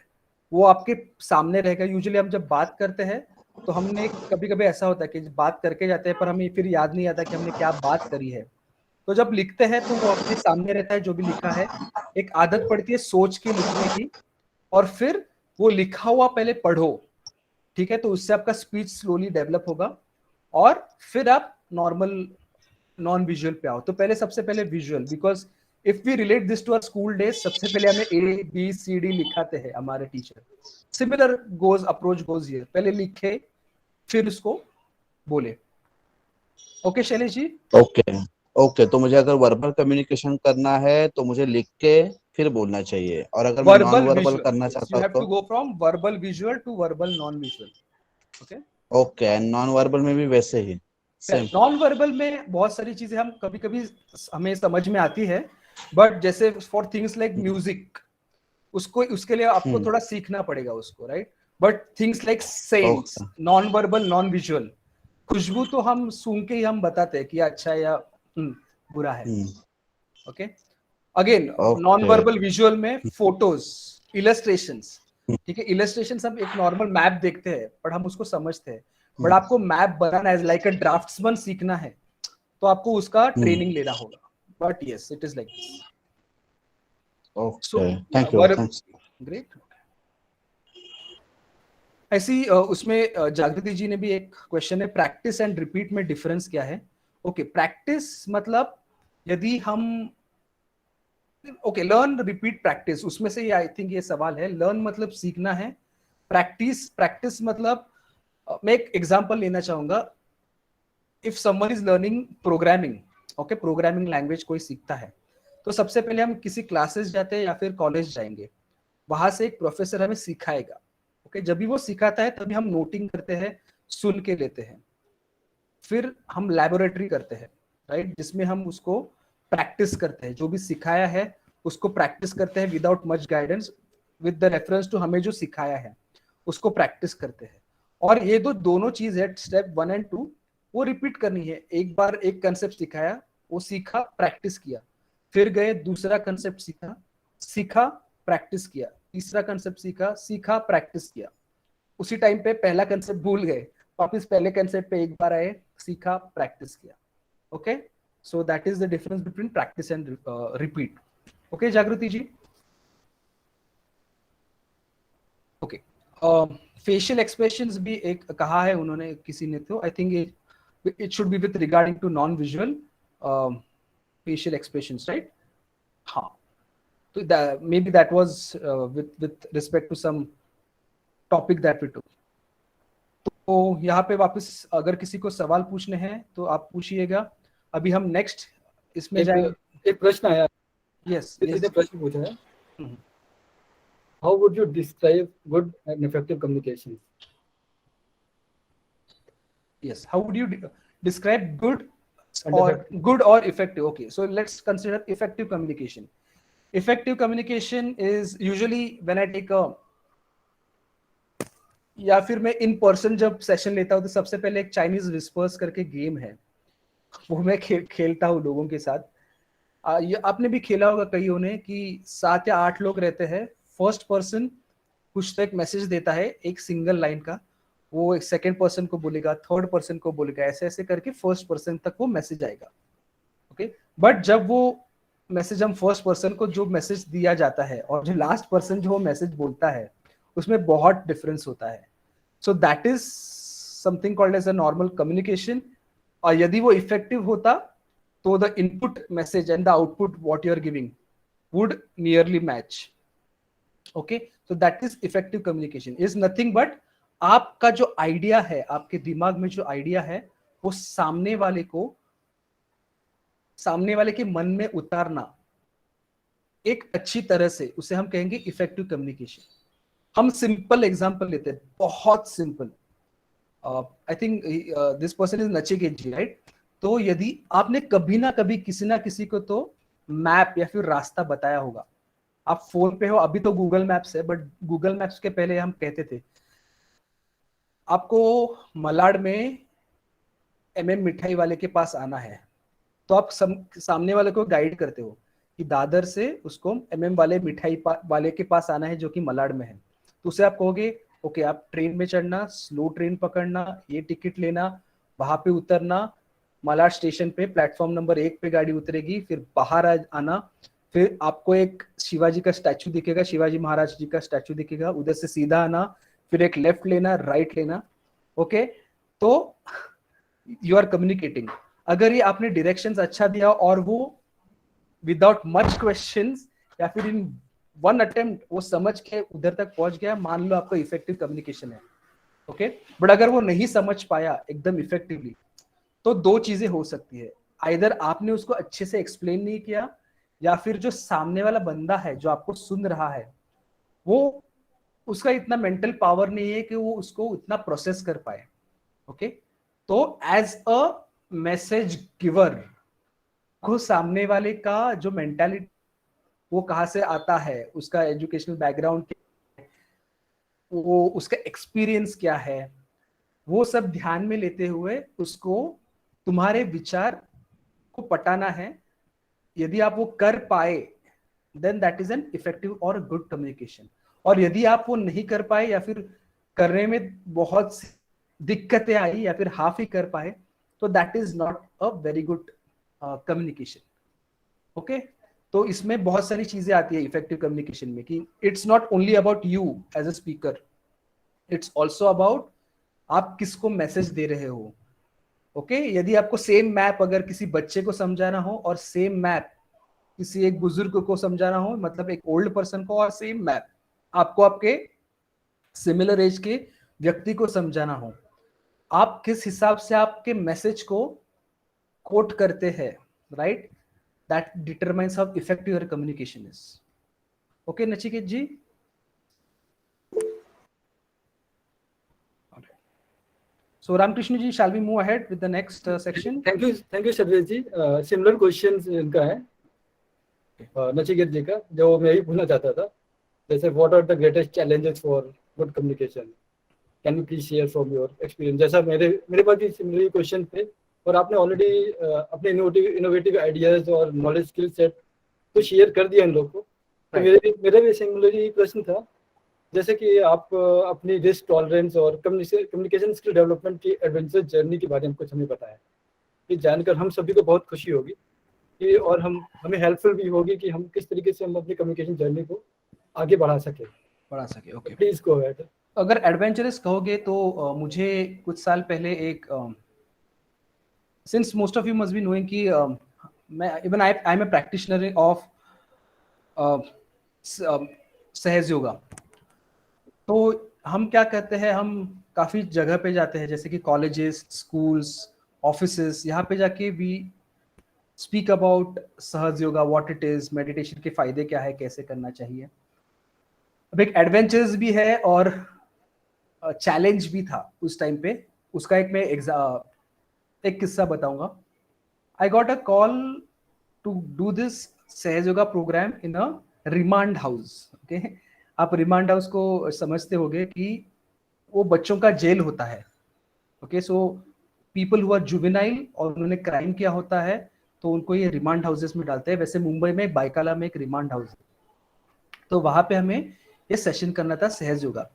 वो आपके सामने रहेगा। यूजुअली हम जब बात करते हैं तो हमने कभी कभी ऐसा होता है कि बात करके जाते हैं पर हमें फिर याद नहीं आता कि हमने क्या बात करी है। तो जब लिखते हैं तो वो अपने सामने रहता है जो भी लिखा है, एक आदत पड़ती है सोच के लिखने की, और फिर वो लिखा हुआ पहले पढ़ो, ठीक है? तो उससे आपका स्पीच स्लोली डेवलप होगा, और फिर आप नॉर्मल नॉन विजुअल पे आओ। तो पहले सबसे पहले visual, because if we relate this to our school days, सबसे पहले हमें ABCD लिखाते हैं हमारे teacher. Similar goes approach goes here, पहले लिखे फिर उसको बोले। ओके शैलेश जी? ओके, तो मुझे अगर वर्बल कम्युनिकेशन करना है तो मुझे लिख के फिर बोलना चाहिए, और अगर मैं नॉन वर्बल वर्बल विजुअल, करना चाहता यू हूँ हैव टू तो? Go from verbal visual to verbal non visual. Okay, okay, and non verbal में भी वैसे ही सेम? नॉन वर्बल में बहुत सारी चीजें हम कभी कभी हमें समझ में आती है, बट जैसे फॉर थिंग्स लाइक म्यूजिक, उसको उसके लिए आपको थोड़ा सीखना पड़ेगा उसको, right? But things like sense, okay, non verbal non visual, खुशबू तो हम सूंघ के ही हम बताते हैं कि अच्छा है या बुरा है। Okay, again non okay, verbal visual में फोटोज, इलस्ट्रेशंस, ठीक है? इलस्ट्रेशंस हम एक नॉर्मल मैप देखते हैं बट हम उसको समझते हैं, बट आपको मैप बनाना एज लाइक अ ड्राफ्ट्समैन सीखना है तो आपको उसका ट्रेनिंग लेना होगा। But yes, it is like this. So okay, thank you, thanks. Great. ऐसी उसमें जागृति जी ने भी एक क्वेश्चन है, प्रैक्टिस एंड रिपीट में डिफरेंस क्या है? ओके, प्रैक्टिस मतलब यदि हम लर्न रिपीट प्रैक्टिस, उसमें से आई थिंक ये सवाल है। लर्न मतलब सीखना है, प्रैक्टिस मतलब मैं एक एग्जांपल लेना चाहूंगा। If someone is learning programming, okay, programming language कोई सीखता है, तो सबसे पहले हम किसी क्लासेस जाते हैं या फिर कॉलेज जाएंगे, वहां से एक प्रोफेसर हमें सिखाएगा। ओके, जब भी वो सिखाता है तभी हम नोटिंग करते हैं, सुन के लेते हैं, फिर हम लैबोरेटरी करते हैं, राइट, जिसमें हम उसको प्रैक्टिस करते हैं, जो भी सिखाया है उसको प्रैक्टिस करते हैं without much guidance, with the reference to हमें जो सिखाया है उसको प्रैक्टिस करते हैं। और ये दोनों चीज है, स्टेप 1 और 2, वो रिपीट करनी है। एक बार एक कंसेप्ट सिखाया, वो सीखा, प्रैक्टिस किया, फिर गए दूसरा कंसेप्ट सीखा, सीखा, प्रैक्टिस किया, तीसरा कंसेप्ट सीखा, सीखा, प्रैक्टिस किया। उसी टाइम पे पहला कंसेप्ट भूल गए, वापस पहले कंसेप्ट पे एक बार आए, सीखा, प्रैक्टिस किया। Okay, so that is the difference between practice and repeat. Okay जागृति जी? ओके, फेशियल एक्सप्रेशंस भी एक कहा है उन्होंने, किसी ने, तो I think it should be with regarding to non visual facial expressions, right? हाँ, तो maybe that was with respect to some topic that we took. तो यहाँ पे वापस अगर किसी को सवाल पूछने हैं तो आप पूछिएगा। अभी हम नेक्स्ट इसमें जाएंगे। एक प्रश्न आया, यस, किसी ने प्रश्न पूछा है, hmm. How would you describe good and effective communication? Yes, how would you describe good And or effective. good or effective? Okay, so let's consider effective communication. Effective communication is usually when I take a, या फिर मैं in person जब session लेता हूँ तो सबसे पहले एक चाइनीज विस्पर्स करके गेम है, वो मैं खेलता हूँ लोगों के साथ। ये आपने भी खेला होगा कईयों ने, कि 7 या 8 लोग रहते हैं, फर्स्ट पर्सन कुछ तो एक मैसेज देता है एक सिंगल लाइन का, वो एक सेकेंड पर्सन को बोलेगा, थर्ड पर्सन को बोलेगा, ऐसे ऐसे करके फर्स्ट पर्सन तक वो मैसेज आएगा। ओके, बट जब वो मैसेज हम फर्स्ट पर्सन को जो मैसेज दिया जाता है और जो लास्ट पर्सन जो वो मैसेज बोलता है, उसमें बहुत डिफरेंस होता है। So that is something called as a normal communication. और यदि वो इफेक्टिव होता तो the input message and the output what you are giving would nearly match. Okay, so that is effective communication is nothing but आपका जो idea है, आपके दिमाग में जो आइडिया है, वो सामने वाले के मन में उतारना एक अच्छी तरह से, उसे हम कहेंगे इफेक्टिव कम्युनिकेशन। हम सिंपल एग्जांपल लेते हैं, बहुत simple. I think this person is Nachiket ji, right? तो यदि आपने कभी ना कभी किसी ना किसी को तो मैप या फिर रास्ता बताया होगा, आप फोन पे हो, अभी तो गूगल मैप्स है, बट गूगल मैप्स के पहले हम कहते थे आपको मलाड में मिठाई वाले के पास आना है, तो आप सामने वाले को गाइड करते हो कि दादर से उसको वाले मिठाई वाले के पास आना है जो कि मलाड में है। तो उसे आप कहोगे ओके, आप ट्रेन में चढ़ना, स्लो ट्रेन पकड़ना, ये टिकट लेना, वहां पे उतरना, मलाड स्टेशन पे प्लेटफॉर्म नंबर 1 पे गाड़ी उतरेगी, फिर बाहर आना, फिर आपको एक शिवाजी का स्टैचू दिखेगा, शिवाजी महाराज जी का स्टैचू दिखेगा, उधर से सीधा आना, फिर एक लेफ्ट लेना, राइट लेना। ओके, तो यू आर कम्युनिकेटिंग। अगर ये आपने डायरेक्शंस अच्छा दिया और वो विदाउट मच क्वेश्चंस या फिर इन वन अटेम्प्ट वो समझ के उधर तक पहुंच गया, मान लो आपका इफेक्टिव कम्युनिकेशन है। ओके, बट अगर वो नहीं समझ पाया एकदम इफेक्टिवली, तो 2 चीजें हो सकती है, आइदर आपने उसको अच्छे से एक्सप्लेन नहीं किया, या फिर जो सामने वाला बंदा है जो आपको सुन रहा है, वो उसका इतना मेंटल पावर नहीं है कि वो उसको उतना प्रोसेस कर पाए। ओके, तो एज अ मैसेज गिवर को सामने वाले का जो मेंटालिटी, वो कहाँ से आता है, उसका एजुकेशनल बैकग्राउंड क्या है, वो उसका एक्सपीरियंस क्या है, वो सब ध्यान में लेते हुए उसको तुम्हारे विचार को पटाना है। यदि आप वो कर पाए, then that is an effective और गुड कम्युनिकेशन। और यदि आप वो नहीं कर पाए या फिर करने में बहुत दिक्कतें आई या फिर हाफ ही कर पाए, तो that is not a very good communication. Okay, तो इसमें बहुत सारी चीजें आती है इफेक्टिव कम्युनिकेशन में, कि it's not only about you as a speaker, it's also about आप किसको मैसेज दे रहे हो। ओके, यदि आपको सेम मैप अगर किसी बच्चे को समझाना हो और सेम मैप किसी एक बुजुर्ग को समझाना हो, मतलब एक ओल्ड पर्सन को, और सेम मैप आपको आपके सिमिलर एज के व्यक्ति को समझाना हो, आप किस हिसाब से आपके मैसेज को कोट करते हैं, right? That determines how effective your communication is. Okay Nachiket ji, so Ramkrishna ji, shall we move ahead with the next section? Thank you Sarvesh ji. Similar question इनका है नचिकेत जी का, जो मैं ही पूछना चाहता था। जैसे what are the greatest challenges for good communication, can you please share from your experience? जैसा मेरे पास भी सिमिलर क्वेश्चन थे, और आपने ऑलरेडी अपने इनोवेटिव आइडियाज और नॉलेज स्किल सेट तो शेयर कर दिया इन लोगों को। तो मेरा भी सिमिलर प्रश्न था, जैसे कि आप अपनी रिस्क टॉलरेंस और कम्युनिकेशन स्किल डेवलपमेंट की एडवेंचर जर्नी के बारे में कुछ हमें बताया, कि जानकर हम सभी को बहुत खुशी होगी कि, और हमें हेल्पफुल भी होगी कि हम किस तरीके से हम अपनी कम्युनिकेशन जर्नी को आगे बढ़ा सके। Okay, please go ahead. अगर एडवेंचरस कहोगे तो मुझे कुछ साल पहले एक since most of you must be knowing कि मैं even I am a practitioner of Sahaj Yoga. तो हम क्या कहते हैं, हम काफ़ी जगह पे जाते हैं, जैसे कि कॉलेजेस, स्कूल्स, ऑफिसेस, यहाँ पे जाके भी स्पीक अबाउट सहज yoga, what it is, meditation के फायदे क्या है, कैसे करना चाहिए। अब एक एडवेंचर्स भी है और चैलेंज भी था उस टाइम पे। उसका एक मैं एक किस्सा बताऊंगा। I got a call to do this Sahaj Yoga programme in a remand house. Okay, आप रिमांड हाउस को समझते होंगे कि वो बच्चों का जेल होता है। Okay, so people who are juvenile और उन्होंने क्राइम किया होता है तो उनको ये रिमांड हाउसेस में डालते हैं। वैसे मुंबई में बाइकाला में एक रिमांड हाउस है, तो वहां पे हमें ये सेशन करना था सहज योगा।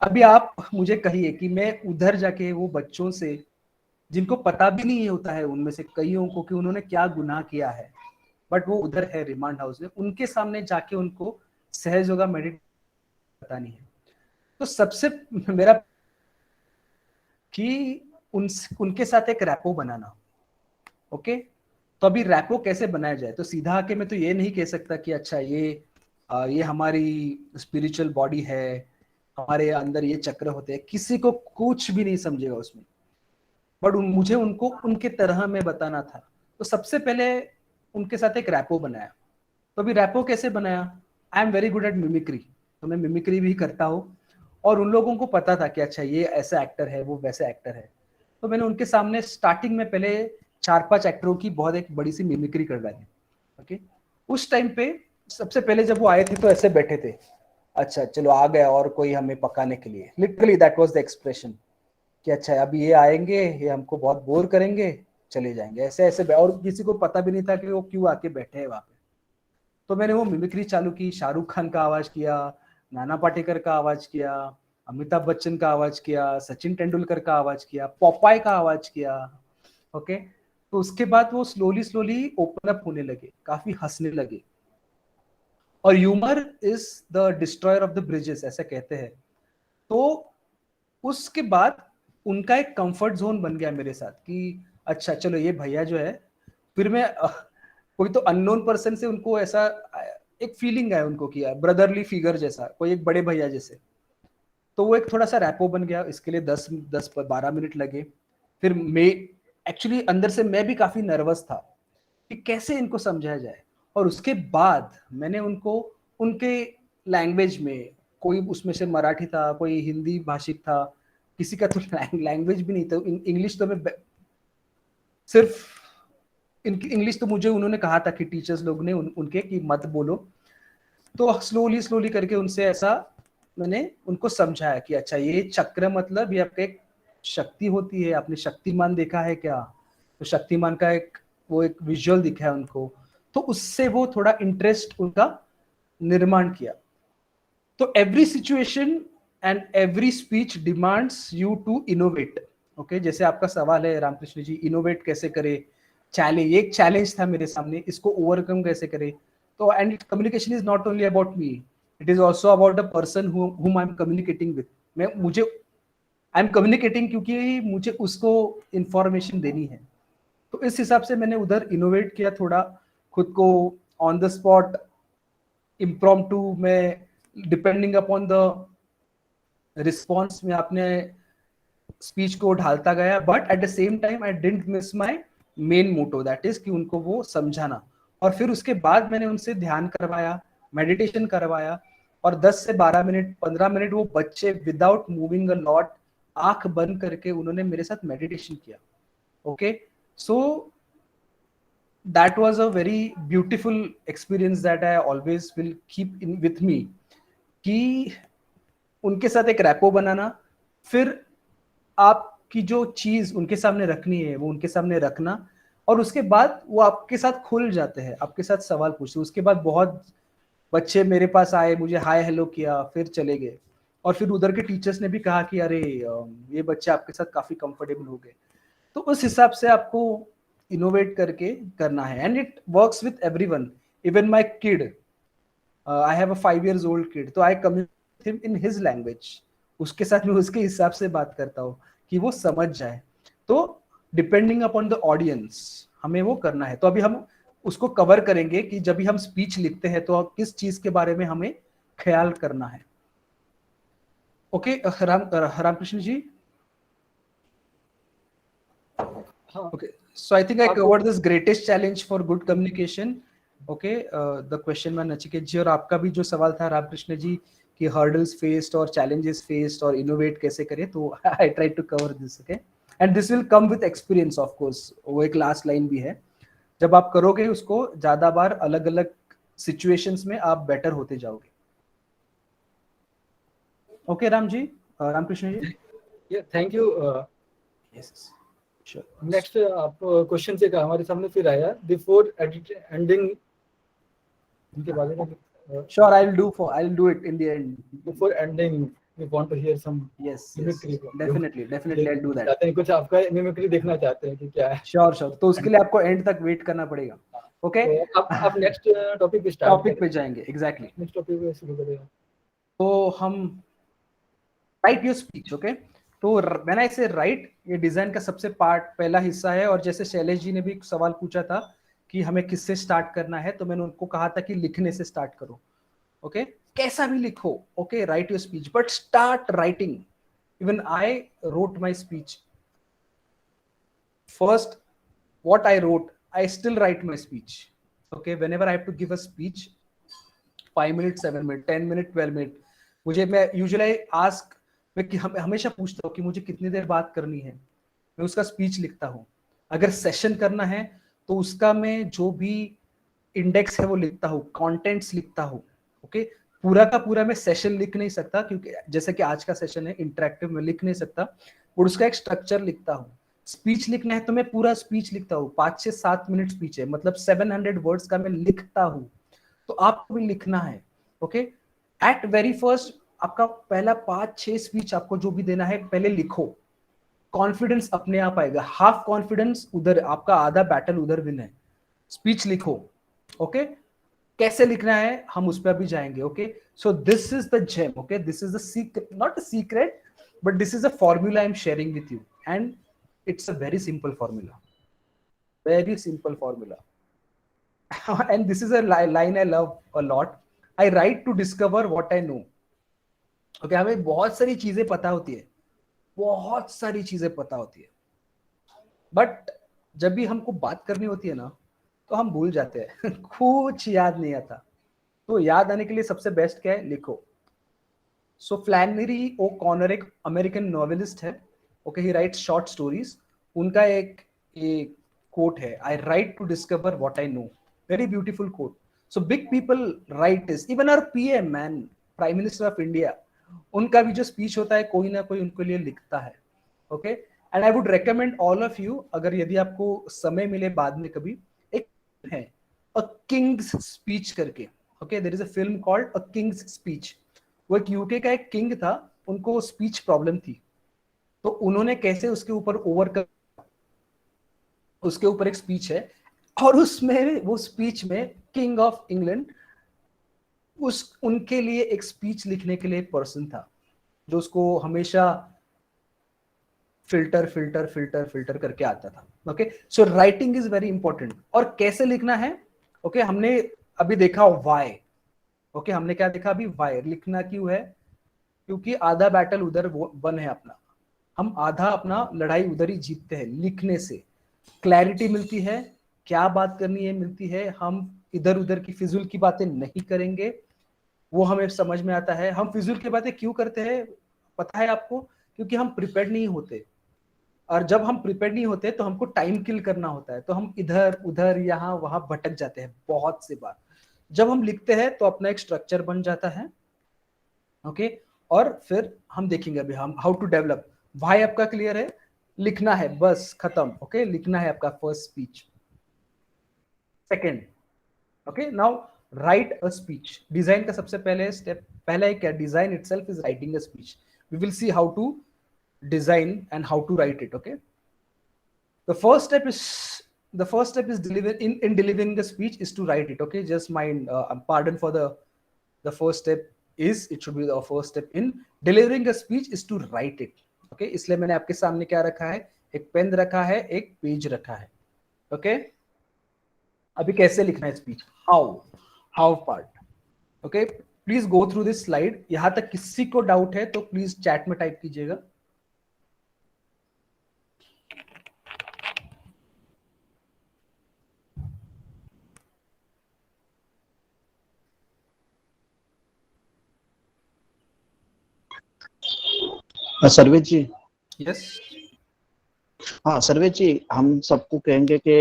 अभी आप मुझे कहिए कि मैं उधर जाके वो बच्चों से, जिनको पता भी नहीं होता है उनमें से कईयों को कि उन्होंने क्या गुनाह किया है, बट वो उधर है रिमांड हाउस में, उनके सामने जाके उनको सहज योगा मेडिटेशन पता नहीं है। तो सबसे मेरा कि उनके साथ एक रैपो बनाना। ओके, तो अभी रैपो कैसे बनाया जाए, तो सीधा आके मैं तो ये नहीं कह सकता कि अच्छा ये हमारी स्पिरिचुअल बॉडी है, हमारे अंदर ये चक्र होते हैं, किसी को कुछ भी नहीं समझेगा उसमें, बट मुझे उनको उनके तरह में बताना था। तो सबसे पहले उनके साथ एक रैपो बनाया। तो अभी रैपो कैसे बनाया, I am very good at mimicry, तो मैं मिमिक्री भी करता हूँ और उन लोगों को पता था कि अच्छा ये ऐसा एक्टर है, वो वैसा एक्टर है। तो मैंने उनके सामने स्टार्टिंग में पहले 4-5 एक्टरों की बहुत एक बड़ी सी मिमिक्री कर डाली। ओके, उस टाइम पे सबसे पहले जब वो आए थे तो ऐसे बैठे थे, अच्छा चलो आ गया और कोई हमें पकाने के लिए, literally that was the expression कि अच्छा अभी ये आएंगे, ये हमको बहुत बोर करेंगे, चले जाएंगे, ऐसे ऐसे। और किसी को पता भी नहीं था कि वो क्यों आके बैठे हैं वहां पे। तो मैंने वो मिमिक्री चालू की, शाहरुख खान का आवाज किया, नाना पाटेकर का आवाज किया, अमिताभ बच्चन का आवाज किया, सचिन तेंदुलकर का आवाज किया, पॉपाई का आवाज किया। ओके, तो उसके बाद वो स्लोली स्लोली ओपन अप होने लगे, काफी हंसने लगे। और humour is the destroyer of the bridges ऐसा कहते हैं। तो उसके बाद उनका एक कंफर्ट जोन बन गया मेरे साथ कि अच्छा चलो ये भैया जो है, फिर मैं कोई तो अननोन पर्सन से उनको ऐसा एक फीलिंग है उनको किया, ब्रदरली फिगर जैसा, कोई एक बड़े भैया जैसे। तो वो एक थोड़ा सा रैपो बन गया, इसके लिए 10-12 मिनट लगे। फिर मैं एक्चुअली अंदर से मैं भी काफी नर्वस था कि कैसे इनको समझाया जाए। और उसके बाद मैंने उनको उनके लैंग्वेज में, कोई उसमें से मराठी था, कोई हिंदी भाषिक था, किसी का तो लैंग्वेज भी नहीं था, इंग्लिश तो मैं सिर्फ इंग्लिश तो मुझे उन्होंने कहा था कि टीचर्स लोग ने उनके कि मत बोलो। तो स्लोली स्लोली करके उनसे ऐसा मैंने उनको समझाया कि अच्छा ये चक्र मतलब ये आपका एक शक्ति होती है, आपने शक्तिमान देखा है क्या, तो शक्तिमान का एक वो एक विजुअल दिखा है उनको। तो उससे वो थोड़ा इंटरेस्ट उनका निर्माण किया। तो every situation and every speech demands you to innovate. Okay, जैसे आपका सवाल है रामकृष्ण जी, इनोवेट कैसे करे, चैलेंज, एक चैलेंज था मेरे सामने, इसको ओवरकम कैसे करे। तो and communication is not only about me, it is also about the person whom I am communicating with. मुझे आई एम कम्युनिकेटिंग क्योंकि मुझे उसको इंफॉर्मेशन देनी है। तो इस हिसाब से मैंने उधर इनोवेट किया थोड़ा, खुद को ऑन द स्पॉट इम्प्रॉम्प्टू में, डिपेंडिंग अपॉन द रिस्पॉन्स में अपने स्पीच को ढालता गया, but at the same time I didn't miss my main motto, दैट इज कि उनको वो समझाना। और फिर उसके बाद मैंने उनसे ध्यान करवाया, मेडिटेशन करवाया, और 10 से 12 मिनट 15 मिनट वो बच्चे विदाउट मूविंग अ लॉट, आंख बंद करके उन्होंने मेरे साथ मेडिटेशन किया। Okay, so that was a very beautiful experience that I always will keep in with me, कि उनके साथ एक रैपो बनाना, फिर आपकी जो चीज उनके सामने रखनी है वो उनके सामने रखना, और उसके बाद वो आपके साथ खुल जाते हैं, आपके साथ सवाल पूछते हैं। उसके बाद बहुत बच्चे मेरे पास आए, मुझे हाय हेलो किया, फिर चले गए। और फिर उधर के टीचर्स ने भी कहा कि अरे ये बच्चे आपके साथ काफी कंफर्टेबल हो गए। तो उस हिसाब से आपको इनोवेट करके करना है, and it works with everyone, even my kid, I have a 5 years old kid, तो I communicate him in his language, उसके साथ मैं उसके हिसाब से बात करता हूँ कि वो समझ जाए। तो डिपेंडिंग अपॉन द ऑडियंस हमें वो करना है। तो अभी हम उसको कवर करेंगे कि जब भी हम स्पीच लिखते हैं तो किस चीज के बारे में हमें ख्याल करना है। ओके रामकृष्ण जी। हाँ Okay, so I think I आप covered this greatest challenge for good communication. Okay, the question में नचिकेत जी और आपका भी जो सवाल था रामकृष्ण जी कि hurdles faced और challenges faced और innovate कैसे करें, तो I tried to cover this. Okay, and this will come with experience of course. वो एक last line भी है, जब आप करोगे उसको ज्यादा बार अलग अलग situations में आप better होते जाओगे। Okay, Ram ji, Ramkrishna ji. Thank you. Yes, sure. Next आप क्वेश्चन से का हमारे सामने फिर आया बिफोर एंडिंग इनके बारे में Sure, I'll do it in the end. Before ending we want to hear some Yes, mimicry. definitely I'll do that. चाहते हैं कुछ आपका मिमिक्री देखना चाहते हैं कि क्या है। श्योर तो उसके लिए आपको एंड तक वेट करना पड़ेगा। ओके, तो आप नेक्स्ट टॉपिक पे स्टार्ट टॉपिक पे जाएंगे। एग्जैक्टली, नेक्स्ट टॉपिक पे शुरू करें। तो हम राइट योर स्पीच। ओके, तो व्हेन आई से राइट, ये डिजाइन का सबसे पहला हिस्सा है। और जैसे शैलेश जी ने भी एक सवाल पूछा था कि हमें किससे स्टार्ट करना है, तो मैंने उनको कहा था कि लिखने से स्टार्ट करो। ओके, कैसा भी लिखो। Okay, right your speech, but start writing. Even I wrote my speech first. What I wrote, I still write my speech. Okay, whenever I have to give a speech, 5 minutes, 7 minutes, 10 minutes, 12 minutes, मुझे, मैं usually ask, मैं हमेशा पूछता हूँ कि मुझे कितनी देर बात करनी है, मैं उसका स्पीच लिखता हूँ। अगर सेशन करना है तो उसका मैं जो भी इंडेक्स है वो लिखता हूँ, कंटेंट्स लिखता हूँ। ओके, पूरा का पूरा मैं सेशन लिख नहीं सकता, क्योंकि जैसे कि आज का सेशन है इंटरेक्टिव, मैं लिख नहीं सकता, और उसका एक स्ट्रक्चर लिखता हूँ। स्पीच लिखना है तो मैं पूरा स्पीच लिखता हूँ, 5 से 7 मिनट स्पीच है, मतलब 700 वर्ड्स का मैं लिखता हूँ। तो आपको भी लिखना है। ओके, एट वेरी फर्स्ट आपका पहला 5-6 स्पीच आपको जो भी देना है पहले लिखो, कॉन्फिडेंस अपने आप आएगा। हाफ कॉन्फिडेंस उधर, आपका आधा बैटल उधर विन है। स्पीच लिखो। ओके, कैसे लिखना है हम उस पर भी जाएंगे। Okay, so this is the gem. Okay, this is the secret, not a secret, but this is a formula I am sharing with you, and it's a very simple formula, very simple formula. And this is a line I love a lot. I write to discover what I know. Okay, हमें बहुत सारी चीजें पता होती है, बहुत सारी चीजें पता होती है, बट जब भी हमको बात करनी होती है ना, तो हम भूल जाते हैं। कुछ याद नहीं आता। तो याद आने के लिए सबसे बेस्ट क्या है, लिखो। सो फ्लैनरी ओ कॉर्नर एक अमेरिकन नॉवेलिस्ट है। Okay, he writes short stories. उनका एक कोट है, I write to discover what I know. Very beautiful quote. So big people write this, even our PM man, prime minister of India, उनका भी जो speech होता है कोई ना कोई उनके लिए लिखता है। Okay, and I would recommend all of you, अगर यदि आपको समय मिले बाद में कभी, एक है अ किंग्स स्पीच करके। Okay, there is a film called a king's speech. वो एक यूके का एक किंग था, उनको स्पीच प्रॉब्लम थी, तो उन्होंने कैसे उसके ऊपर ओवरकम, उसके ऊपर एक स्पीच है, और उसमें वो स्पीच में किंग ऑफ इंग्लैंड, उस उनके लिए एक स्पीच लिखने के लिए एक पर्सन था जो उसको हमेशा फिल्टर फिल्टर फिल्टर फिल्टर करके आता था। Okay, so writing is very important. और कैसे लिखना है, ओके, हमने अभी देखा वाई। ओके, हमने क्या देखा अभी, वाई। लिखना क्यों है, क्योंकि आधा बैटल उधर वन है अपना, हम आधा अपना लड़ाई उधर ही जीतते हैं। लिखने से क्लैरिटी मिलती है, क्या बात करनी है मिलती है, हम इधर उधर की फिजूल की बातें नहीं करेंगे, वो हमें समझ में आता है। हम फिजूल की बातें क्यों करते हैं पता है आपको, क्योंकि हम प्रिपेयर नहीं होते, और जब हम प्रिपेयर नहीं होते तो हमको टाइम किल करना होता है, तो हम इधर उधर यहाँ वहां भटक जाते हैं बहुत सी बार। जब हम लिखते हैं तो अपना एक स्ट्रक्चर बन जाता है। ओके, और फिर हम देखेंगे अभी हम हाउ टू डेवलप। भाई आपका क्लियर है, लिखना है बस, खत्म। ओके, लिखना है आपका first speech. Second, okay, now write a speech. Design का सबसे पहले स्टेप, पहला है क्या, design itself is writing a speech. We will see how to design and how to write it. Okay, the first step is delivering the speech is to write it. Okay, just mind pardon for the first step it should be the first step in delivering a speech is to write it. Okay, इसलिए मैंने आपके सामने क्या रखा है, एक pen रखा है, एक पेज रखा है. ओके, अभी कैसे लिखना है speech, how part. Okay, please go through this slide. यहां तक किसी को डाउट है तो प्लीज चैट में टाइप कीजिएगा. सर्वेश जी. यस. हाँ सर्वेश जी, हम सबको कहेंगे कि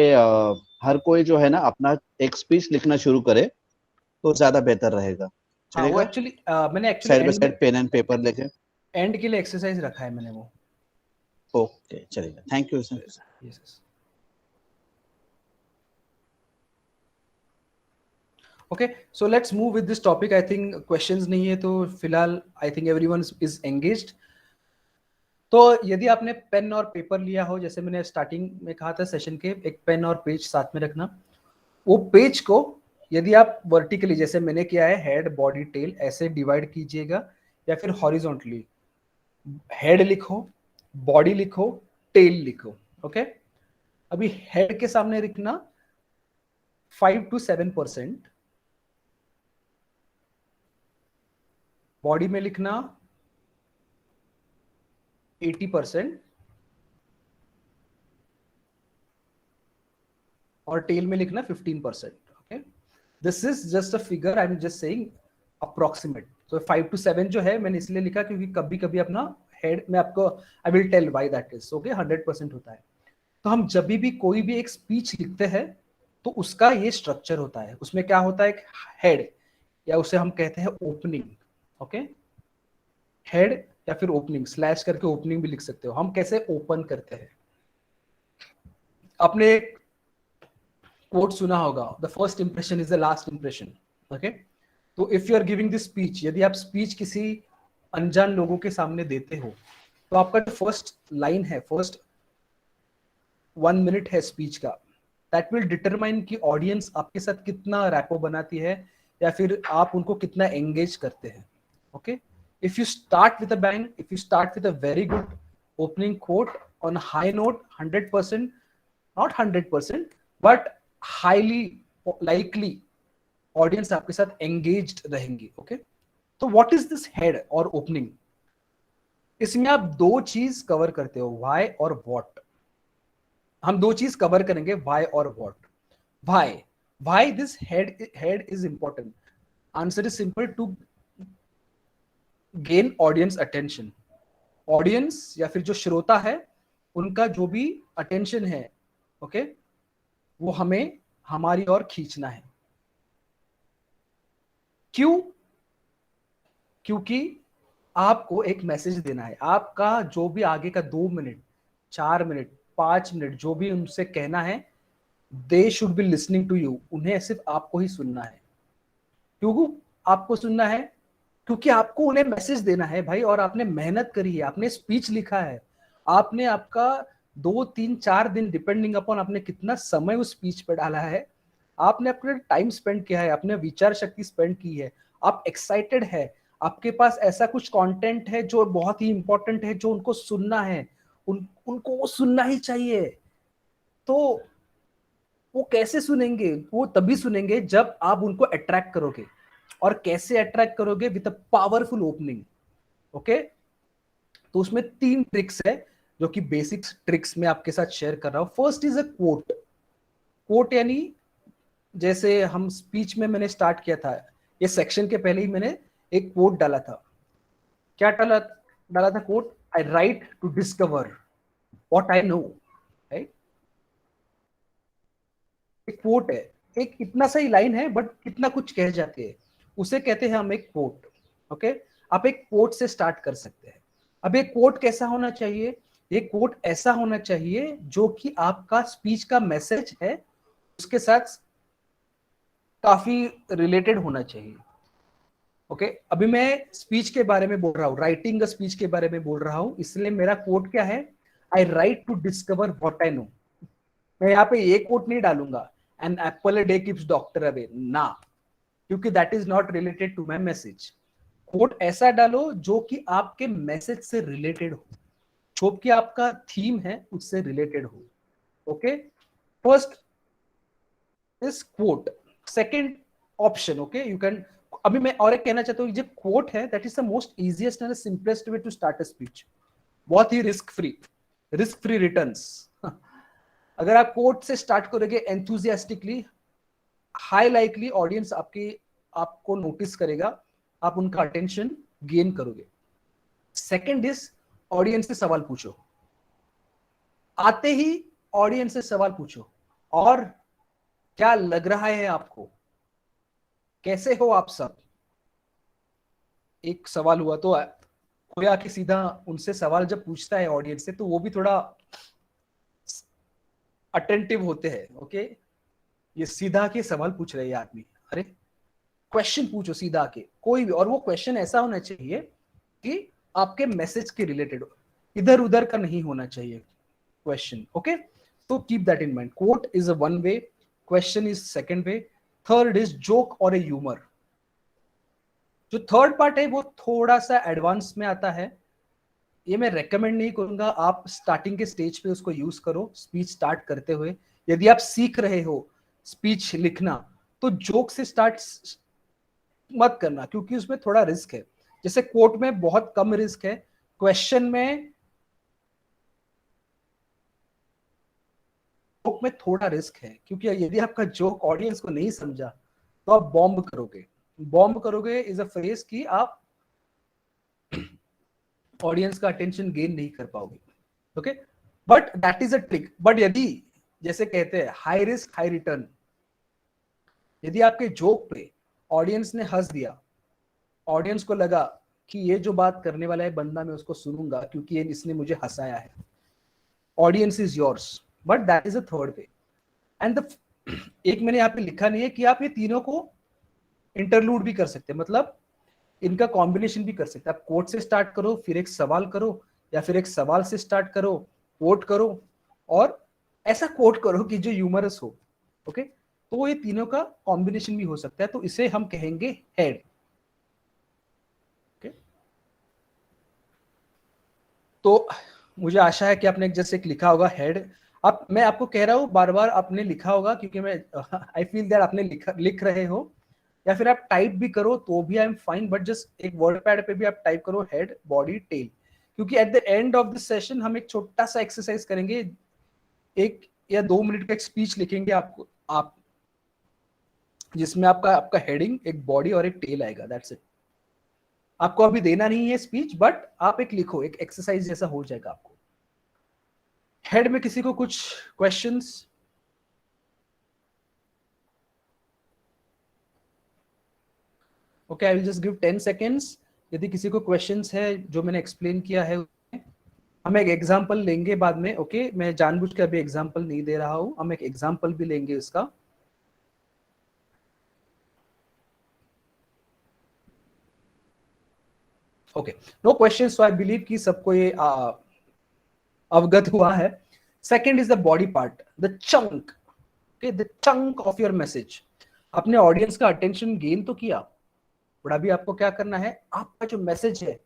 हर कोई जो है ना अपना एक स्पीच लिखना शुरू करे तो ज्यादा बेहतर रहेगा. हाँ, वो एक्चुअली मैंने side by side pen and paper लेके एंड के लिए एक्सरसाइज रखा है मैंने वो. ओके चलेगा. Thank you sir. Yes. Okay, so let's move with this topic. I think questions नहीं है तो फिलहाल I think everyone is engaged. तो यदि आपने पेन और पेपर लिया हो, जैसे मैंने स्टार्टिंग में कहा था सेशन के, एक पेन और पेज साथ में रखना. वो पेज को यदि आप वर्टिकली जैसे मैंने किया है, हेड बॉडी टेल ऐसे डिवाइड कीजिएगा, या फिर हॉरिजॉन्टली हेड लिखो, बॉडी लिखो, टेल लिखो. ओके, अभी हेड के सामने लिखना 5 to 7%, बॉडी में लिखना 80% और टेल में लिखना 15%. Okay, this is just a figure, I am just saying approximate. तो 5 to 7 जो है मैंने इसलिए लिखा क्योंकि कभी कभी अपना हेड में आपको I will tell why that is. Okay, 100% होता है. तो हम जब भी कोई भी एक स्पीच लिखते हैं तो उसका ये स्ट्रक्चर होता है. उसमें क्या होता है, एक हेड या उसे हम कहते हैं ओपनिंग. ओके, हेड या फिर ओपनिंग, स्लैश करके ओपनिंग भी लिख सकते हो. हम कैसे ओपन करते हैं, आपने कोट सुना होगा, the first impression is the last impression. Okay, तो if you are giving this speech, यदि आप स्पीच किसी अनजान लोगों के सामने देते हो तो आपका जो फर्स्ट लाइन है, फर्स्ट 1 मिनट है स्पीच का, दैट विल डिटरमाइन कि ऑडियंस आपके साथ कितना रैपो बनाती है या फिर आप उनको कितना एंगेज करते हैं. Okay, if you start with a bang, if you start with a very good opening quote on a high note, 100%, not 100%, but highly likely audience आपके साथ engaged रहेंगी. Okay, तो what is this head और opening? इसमें आप दो चीज cover करते हो, why और what. हम दो चीज कवर करेंगे, why और what. Why this head is important? Answer is simple, to gain audience attention. Audience या फिर जो श्रोता है उनका जो भी अटेंशन है, ओके, वो हमें हमारी ओर खींचना है. क्यों? क्योंकि आपको एक मैसेज देना है. आपका जो भी आगे का 2 मिनट, 4 मिनट, 5 मिनट जो भी उनसे कहना है, they should be listening to you. उन्हें सिर्फ आपको ही सुनना है. क्यों आपको सुनना है? क्योंकि आपको उन्हें मैसेज देना है भाई, और आपने मेहनत करी है, आपने स्पीच लिखा है, आपने आपका 2, 3, 4 दिन डिपेंडिंग अपॉन आपने कितना समय उस स्पीच पे डाला है, आपने अपना टाइम स्पेंड किया है, आपने विचार शक्ति स्पेंड की है, आप एक्साइटेड है, आपके पास ऐसा कुछ कंटेंट है जो बहुत ही इंपॉर्टेंट है, जो उनको सुनना है, उनको वो सुनना ही चाहिए. तो वो कैसे सुनेंगे? वो तभी सुनेंगे जब आप उनको अट्रैक्ट करोगे. और कैसे अट्रैक्ट करोगे? With a powerful opening. Okay, तो उसमें 3 ट्रिक्स है जो कि बेसिक ट्रिक्स में आपके साथ शेयर कर रहा हूं. First is a quote. Quote यानी जैसे हम स्पीच में मैंने स्टार्ट किया था, ये सेक्शन के पहले ही मैंने एक कोट डाला था. क्या डाला था quote? I write to discover what I know. Right, एक कोट है, एक इतना सा ही लाइन है बट कितना कुछ कह जाती है, उसे कहते हैं हम एक कोट. ओके, आप एक कोट से स्टार्ट कर सकते हैं. अब एक कोट कैसा होना चाहिए? एक कोट ऐसा होना चाहिए जो कि आपका स्पीच का मैसेज है उसके साथ काफी रिलेटेड होना चाहिए. ओके, अभी मैं स्पीच के बारे में बोल रहा हूँ, राइटिंग स्पीच के बारे में बोल रहा हूँ, इसलिए मेरा कोट क्या है? I write to discover what I know. मैं यहाँ पे ये कोट नहीं डालूंगा, an apple a day keeps doctor away, ना, क्योंकि that is not related to my message. Quote ऐसा डालो जो कि आपके मैसेज से रिलेटेड हो, जो कि आपका थीम है उससे रिलेटेड हो. Okay, first is quote. Second option, okay, you can. अभी मैं और एक कहना चाहता हूँ, जो कोट है that is the most easiest and simplest way to start a speech. बहुत ही रिस्क फ्री रिटर्न्स. अगर आप कोट से स्टार्ट करोगे एंथुजियास्टिकली, हाई लाइकली ऑडियंस आपको नोटिस करेगा, आप उनका अटेंशन गेन करोगे. सेकंड इज ऑडियंस से सवाल पूछो. आते ही ऑडियंस से सवाल पूछो, और क्या लग रहा है आपको, कैसे हो आप सब. एक सवाल हुआ तो कोई आके सीधा उनसे सवाल जब पूछता है ऑडियंस से, तो वो भी थोड़ा अटेंटिव होते हैं. ओके, ये सीधा के सवाल पूछ रहे हैं आदमी, अरे क्वेश्चन पूछो सीधा के कोई भी, और वो क्वेश्चन ऐसा होना चाहिए कि आपके मैसेज के रिलेटेड हो, इधर उधर का नहीं होना चाहिए क्वेश्चन. ओके, तो keep that in mind. Quote is a one way, question is second way, third is joke और ए ह्यूमर. जो थर्ड पार्ट है वो थोड़ा सा एडवांस में आता है, ये मैं रेकमेंड नहीं करूंगा. आप स्टार्टिंग के स्टेज पे उसको यूज करो स्पीच स्टार्ट करते हुए. यदि आप सीख रहे हो स्पीच लिखना, तो जोक से स्टार्ट मत करना, क्योंकि उसमें थोड़ा रिस्क है. जैसे कोट में बहुत कम रिस्क है, क्वेश्चन में जोक में थोड़ा रिस्क है, क्योंकि यदि आपका जोक ऑडियंस को नहीं समझा तो आप बॉम्ब करोगे. बॉम्ब करोगे इज अ फ्रेज कि आप ऑडियंस का अटेंशन गेन नहीं कर पाओगे. Okay, but that is a trick. But यदि जैसे कहते हैं हाई रिस्क हाई रिटर्न, यदि आपके जोक पे ऑडियंस ने हंस दिया, ऑडियंस को लगा कि ये जो बात करने वाला है बंदा, मैं उसको सुनूंगा क्योंकि ये इसने मुझे हंसाया है, audience is yours. But that is a third way. And the एक मैंने यहाँ पे लिखा नहीं है कि आप ये तीनों को इंटरलूड भी कर सकते हैं, मतलब इनका कॉम्बिनेशन भी कर सकते हैं. आप कोट से स्टार्ट करो, फिर एक सवाल करो, या फिर एक सवाल से स्टार्ट करो, कोट करो, और ऐसा कोट करो कि जो ह्यूमरस हो. ओके, तो ये तीनों का कॉम्बिनेशन भी हो सकता है, तो इसे हम कहेंगे हेड. ओके, तो मुझे आशा है कि आपने जैसे एक लिखा होगा हेड. अब मैं आपको कह रहा हूँ बार बार आपने लिखा होगा, क्योंकि मैं आई फील दैट आपने लिख रहे हो, या फिर आप टाइप भी करो तो भी I am fine. But just एक वर्ड पैड पे भी आप टाइप करो हेड बॉडी टेल, क्योंकि at the end of the session हम एक छोटा सा एक्सरसाइज करेंगे. 1 या 2 मिनट का एक स्पीच लिखेंगे आप जिसमें आपका हेडिंग, एक बॉडी और एक टेल आएगा. That's it. आपको अभी देना नहीं है स्पीच, बट आप एक लिखो, एक एक्सरसाइज जैसा हो जाएगा आपको. हेड में किसी को कुछ questions? Okay, I will just give 10 seconds. यदि किसी को क्वेश्चंस है जो मैंने एक्सप्लेन किया है, हम एक एग्जांपल लेंगे बाद में. ओके, मैं जानबूझ के अभी एग्जांपल नहीं दे रहा हूं, हम एक एग्जांपल भी लेंगे इसका. Okay, no questions. So I believe कि सबको ये अवगत हुआ है. Second is the body part, the chunk. Okay, the chunk of your message. अपने ऑडियंस का अटेंशन गेन तो किया, बट अभी आपको क्या करना है, आपका जो मैसेज है,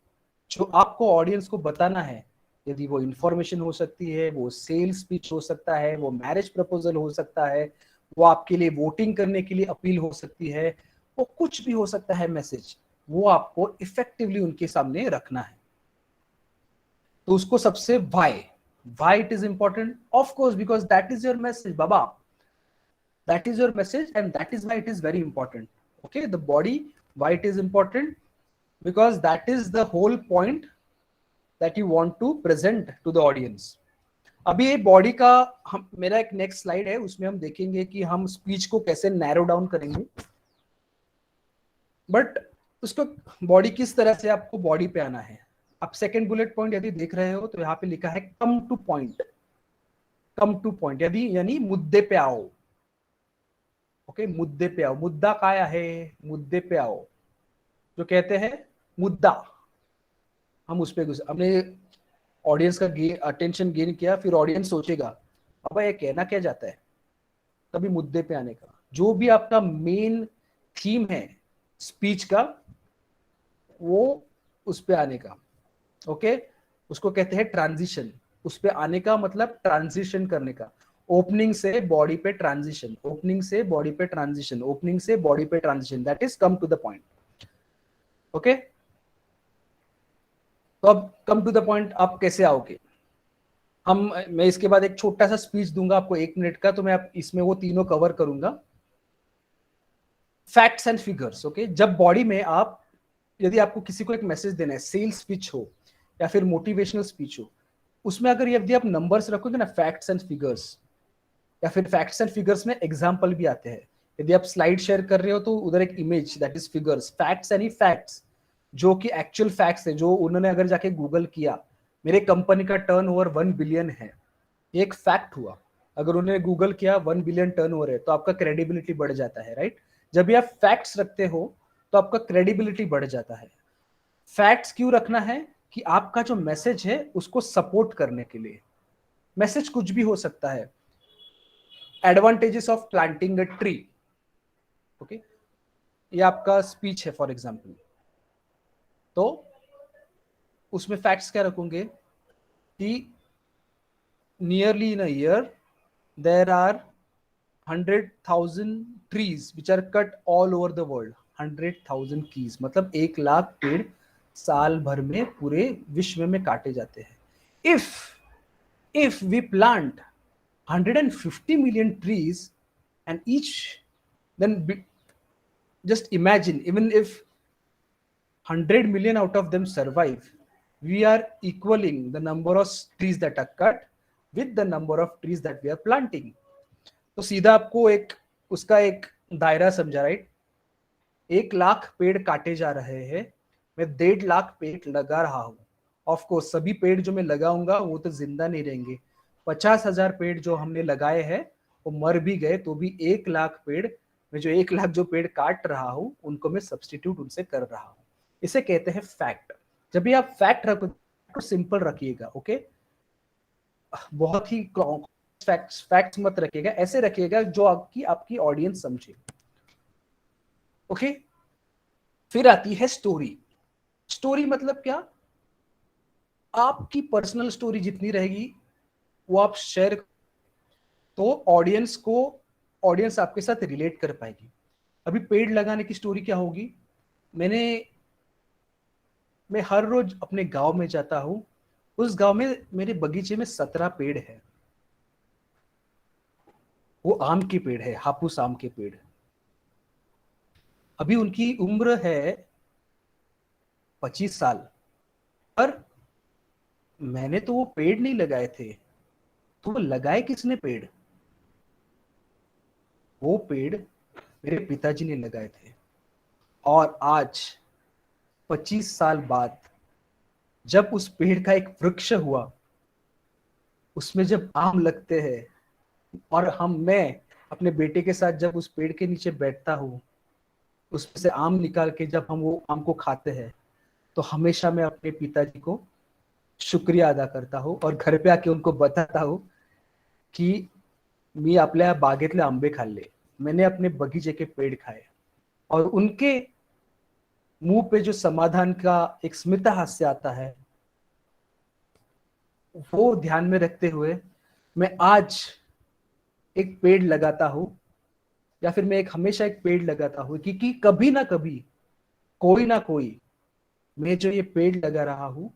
जो आपको ऑडियंस को बताना है, यदि वो इंफॉर्मेशन हो सकती है, वो सेल्स पिच हो सकता है, वो मैरिज प्रपोजल हो सकता है, वो आपके लिए वोटिंग करने के लिए अपील हो सकती है, वो कुछ भी हो सकता है मैसेज, वो आपको इफेक्टिवली उनके सामने रखना है. तो उसको सबसे why it is important, of course, because that is your message, baba. That is your message, and that is why it is very important. Okay, the body, why it is important, because that is the whole point that you want to present to the audience. अभी ये body का मेरा एक next slide है, उसमें हम देखेंगे कि हम स्पीच को कैसे नैरो डाउन करेंगे. बट उसको बॉडी किस तरह से आपको बॉडी पे आना है. आप सेकंड बुलेट पॉइंट यदि देख रहे हो तो यहाँ पे लिखा है come two point. Come two point यदि यानी मुद्दे पे आओ. ओके, मुद्दे पे आओ. मुद्दा क्या है, मुद्दे पे आओ. जो कहते हैं मुद्दा, हम उस पे हमने ऑडियंस का अटेंशन गेन किया, फिर ऑडियंस सोचेगा अब ये कहना क्या जाता है, तभी मुद्दे पे आने का. जो भी आपका मेन थीम है स्पीच का, वो उस पे आने का, ओके, उसको कहते हैं ट्रांजिशन। उस पे आने का मतलब ट्रांजिशन करने का, ओपनिंग से बॉडी पे ट्रांजिशन, ओपनिंग से बॉडी पे ट्रांजिशन, ओपनिंग से बॉडी पे transition, that is come to the point. Okay, तो अब कम टू द पॉइंट आप कैसे आओगे? मैं इसके बाद एक छोटा सा स्पीच दूंगा आपको 1 मिनट का, तो मैं इसमें वो तीनों कवर करूंगा, फैक्ट्स एंड फिगर्स। ओके, जब बॉडी में आप, यदि आपको किसी को एक मैसेज देना है, सेल्स स्पीच हो या फिर मोटिवेशनल स्पीच हो, उसमें अगर यदि आप नंबर्स रखोगे ना, फैक्ट्स एंड फिगर्स, या फिर फैक्ट्स एंड फिगर्स में एग्जाम्पल भी आते हैं। यदि आप स्लाइड शेयर कर रहे हो तो उधर एक image, that is figures. Facts यानी फैक्ट्स, जो कि एक्चुअल फैक्ट्स है, जो उन्होंने अगर जाके गूगल किया, मेरे कंपनी का टर्नओवर 1 बिलियन है, ये एक फैक्ट हुआ। अगर उन्होंने गूगल किया 1 बिलियन टर्नओवर है, तो आपका क्रेडिबिलिटी बढ़ जाता है, राइट? जब भी आप फैक्ट्स रखते हो तो आपका क्रेडिबिलिटी बढ़ जाता है। फैक्ट्स क्यों रखना है? कि आपका जो मैसेज है उसको सपोर्ट करने के लिए। मैसेज कुछ भी हो सकता है। Advantages of planting a tree, okay, ये आपका स्पीच है फॉर एग्जांपल, तो उसमें फैक्ट्स क्या रखोगे कि nearly in a year there are 100,000 trees which are cut all over the world। 100,000 keys मतलब 1,00,000 पेड़ साल भर में पूरे विश्व में काटे जाते हैं। if we plant 150 million trees and each, then just imagine, even if 100 million out of them survive, we are equaling the number of trees that are cut with the number of trees that we are planting। तो सीधा आपको एक उसका एक दायरा समझा, right? 1,00,000 पेड़ काटे जा रहे हैं, मैं 1.5 लाख पेड़ लगा रहा हूं। ऑफ कोर्स सभी पेड़ जो मैं लगाऊंगा वो तो जिंदा नहीं रहेंगे। 50,000 पेड़ जो हमने लगाए हैं वो मर भी गए, तो भी 1,00,000 पेड़, मैं जो 1,00,000 जो पेड़ काट रहा हूं उनको मैं सब्सटीट्यूट उनसे कर रहा हूं। इसे कहते हैं फैक्ट। जब भी आप फैक्ट रखो तो सिंपल रखिएगा, ओके? बहुत ही फैक्ट्स मत रखिएगा, ऐसे रखिएगा जो आपकी ऑडियंस समझे, ओके? फिर आती है स्टोरी। स्टोरी मतलब क्या? आपकी पर्सनल स्टोरी जितनी रहेगी वो आप शेयर, तो ऑडियंस आपके साथ रिलेट कर पाएगी। अभी पेड़ लगाने की स्टोरी क्या होगी? मैं हर रोज अपने गांव में जाता हूं, उस गांव में मेरे बगीचे में 17 पेड़ है, वो आम के पेड़ है, हापुस आम के पेड़। अभी उनकी उम्र है 25 साल, पर मैंने तो वो पेड़ नहीं लगाए थे, तो वो लगाए किसने पेड़? वो पेड़ मेरे पिताजी ने लगाए थे। और आज 25 साल बाद जब उस पेड़ का एक वृक्ष हुआ, उसमें जब आम लगते हैं, और मैं अपने बेटे के साथ जब उस पेड़ के नीचे बैठता हूँ, उसमें से आम निकाल के जब हम वो आम को खाते हैं, तो हमेशा मैं अपने पिताजी को शुक्रिया अदा करता हूँ और घर पे आके उनको बताता हूँ की मी आपल्या बागेतले आंबे खाल्ले, मैंने अपने बगीचे के पेड़ खाए। और उनके मुंह पे जो समाधान का एक स्मित हास्य आता है, वो ध्यान में रखते हुए मैं आज एक पेड़ लगाता हूं, या फिर मैं हमेशा एक पेड़ लगाता हूं, क्योंकि कभी ना कभी कोई ना कोई, मैं जो ये पेड़ लगा रहा हूं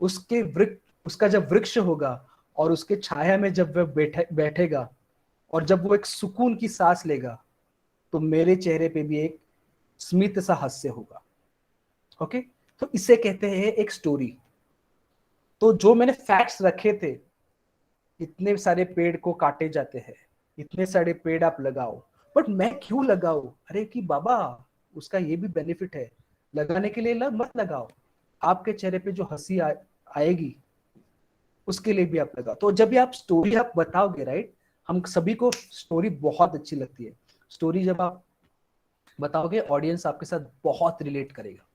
उसका जब वृक्ष होगा और उसके छाया में जब वह बैठेगा और जब वो एक सुकून की सांस लेगा, तो मेरे चेहरे पे भी एक स्मित सा हास्य होगा, ओके? तो इसे कहते हैं एक स्टोरी। तो जो मैंने फैक्ट्स रखे थे, इतने सारे पेड़ को काटे जाते हैं, इतने सारे पेड़ आप लगाओ, बट मैं क्यों लगाऊं? अरे कि बाबा, उसका ये भी बेनिफिट है, लगाने के लिए मत लगाओ, आपके चेहरे पे जो हंसी आएगी उसके लिए भी आप लगाओ। तो जब भी आप स्टोरी आप बताओगे, राइट, हम सभी को स्टोरी बहुत अच्छी लगती है। स्टोरी जब आप बताओगे, ऑडियंस आपके साथ बहुत रिलेट करेगा।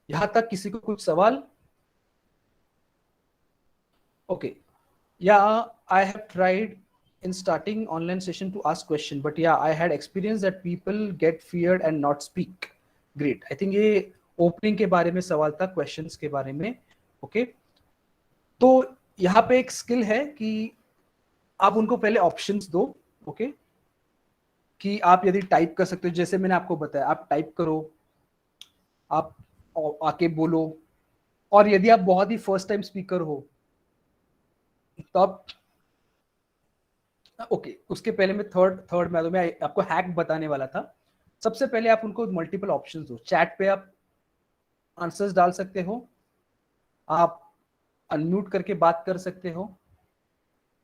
यहां तक किसी को कुछ सवाल? Okay, yeah, I have tried in starting online session to ask question, but yeah, I had experience that people get feared and not speak. Great, I think ये ओपनिंग के बारे में सवाल था, क्वेश्चंस के बारे में। ओके, तो यहाँ पे एक स्किल है कि आप उनको पहले ऑप्शंस दो। ओके, कि आप यदि टाइप कर सकते हो, जैसे मैंने आपको बताया, आप टाइप करो, आप आके बोलो। और यदि आप बहुत ही फर्स्ट टाइम स्पीकर हो तो आप ओके, उसके पहले मैं थर्ड मैं आपको हैक बताने वाला था। सबसे पहले आप उनको मल्टीपल ऑप्शंस दो। चैट पे आप आंसर्स डाल सकते हो, आप अनम्यूट करके बात कर सकते हो।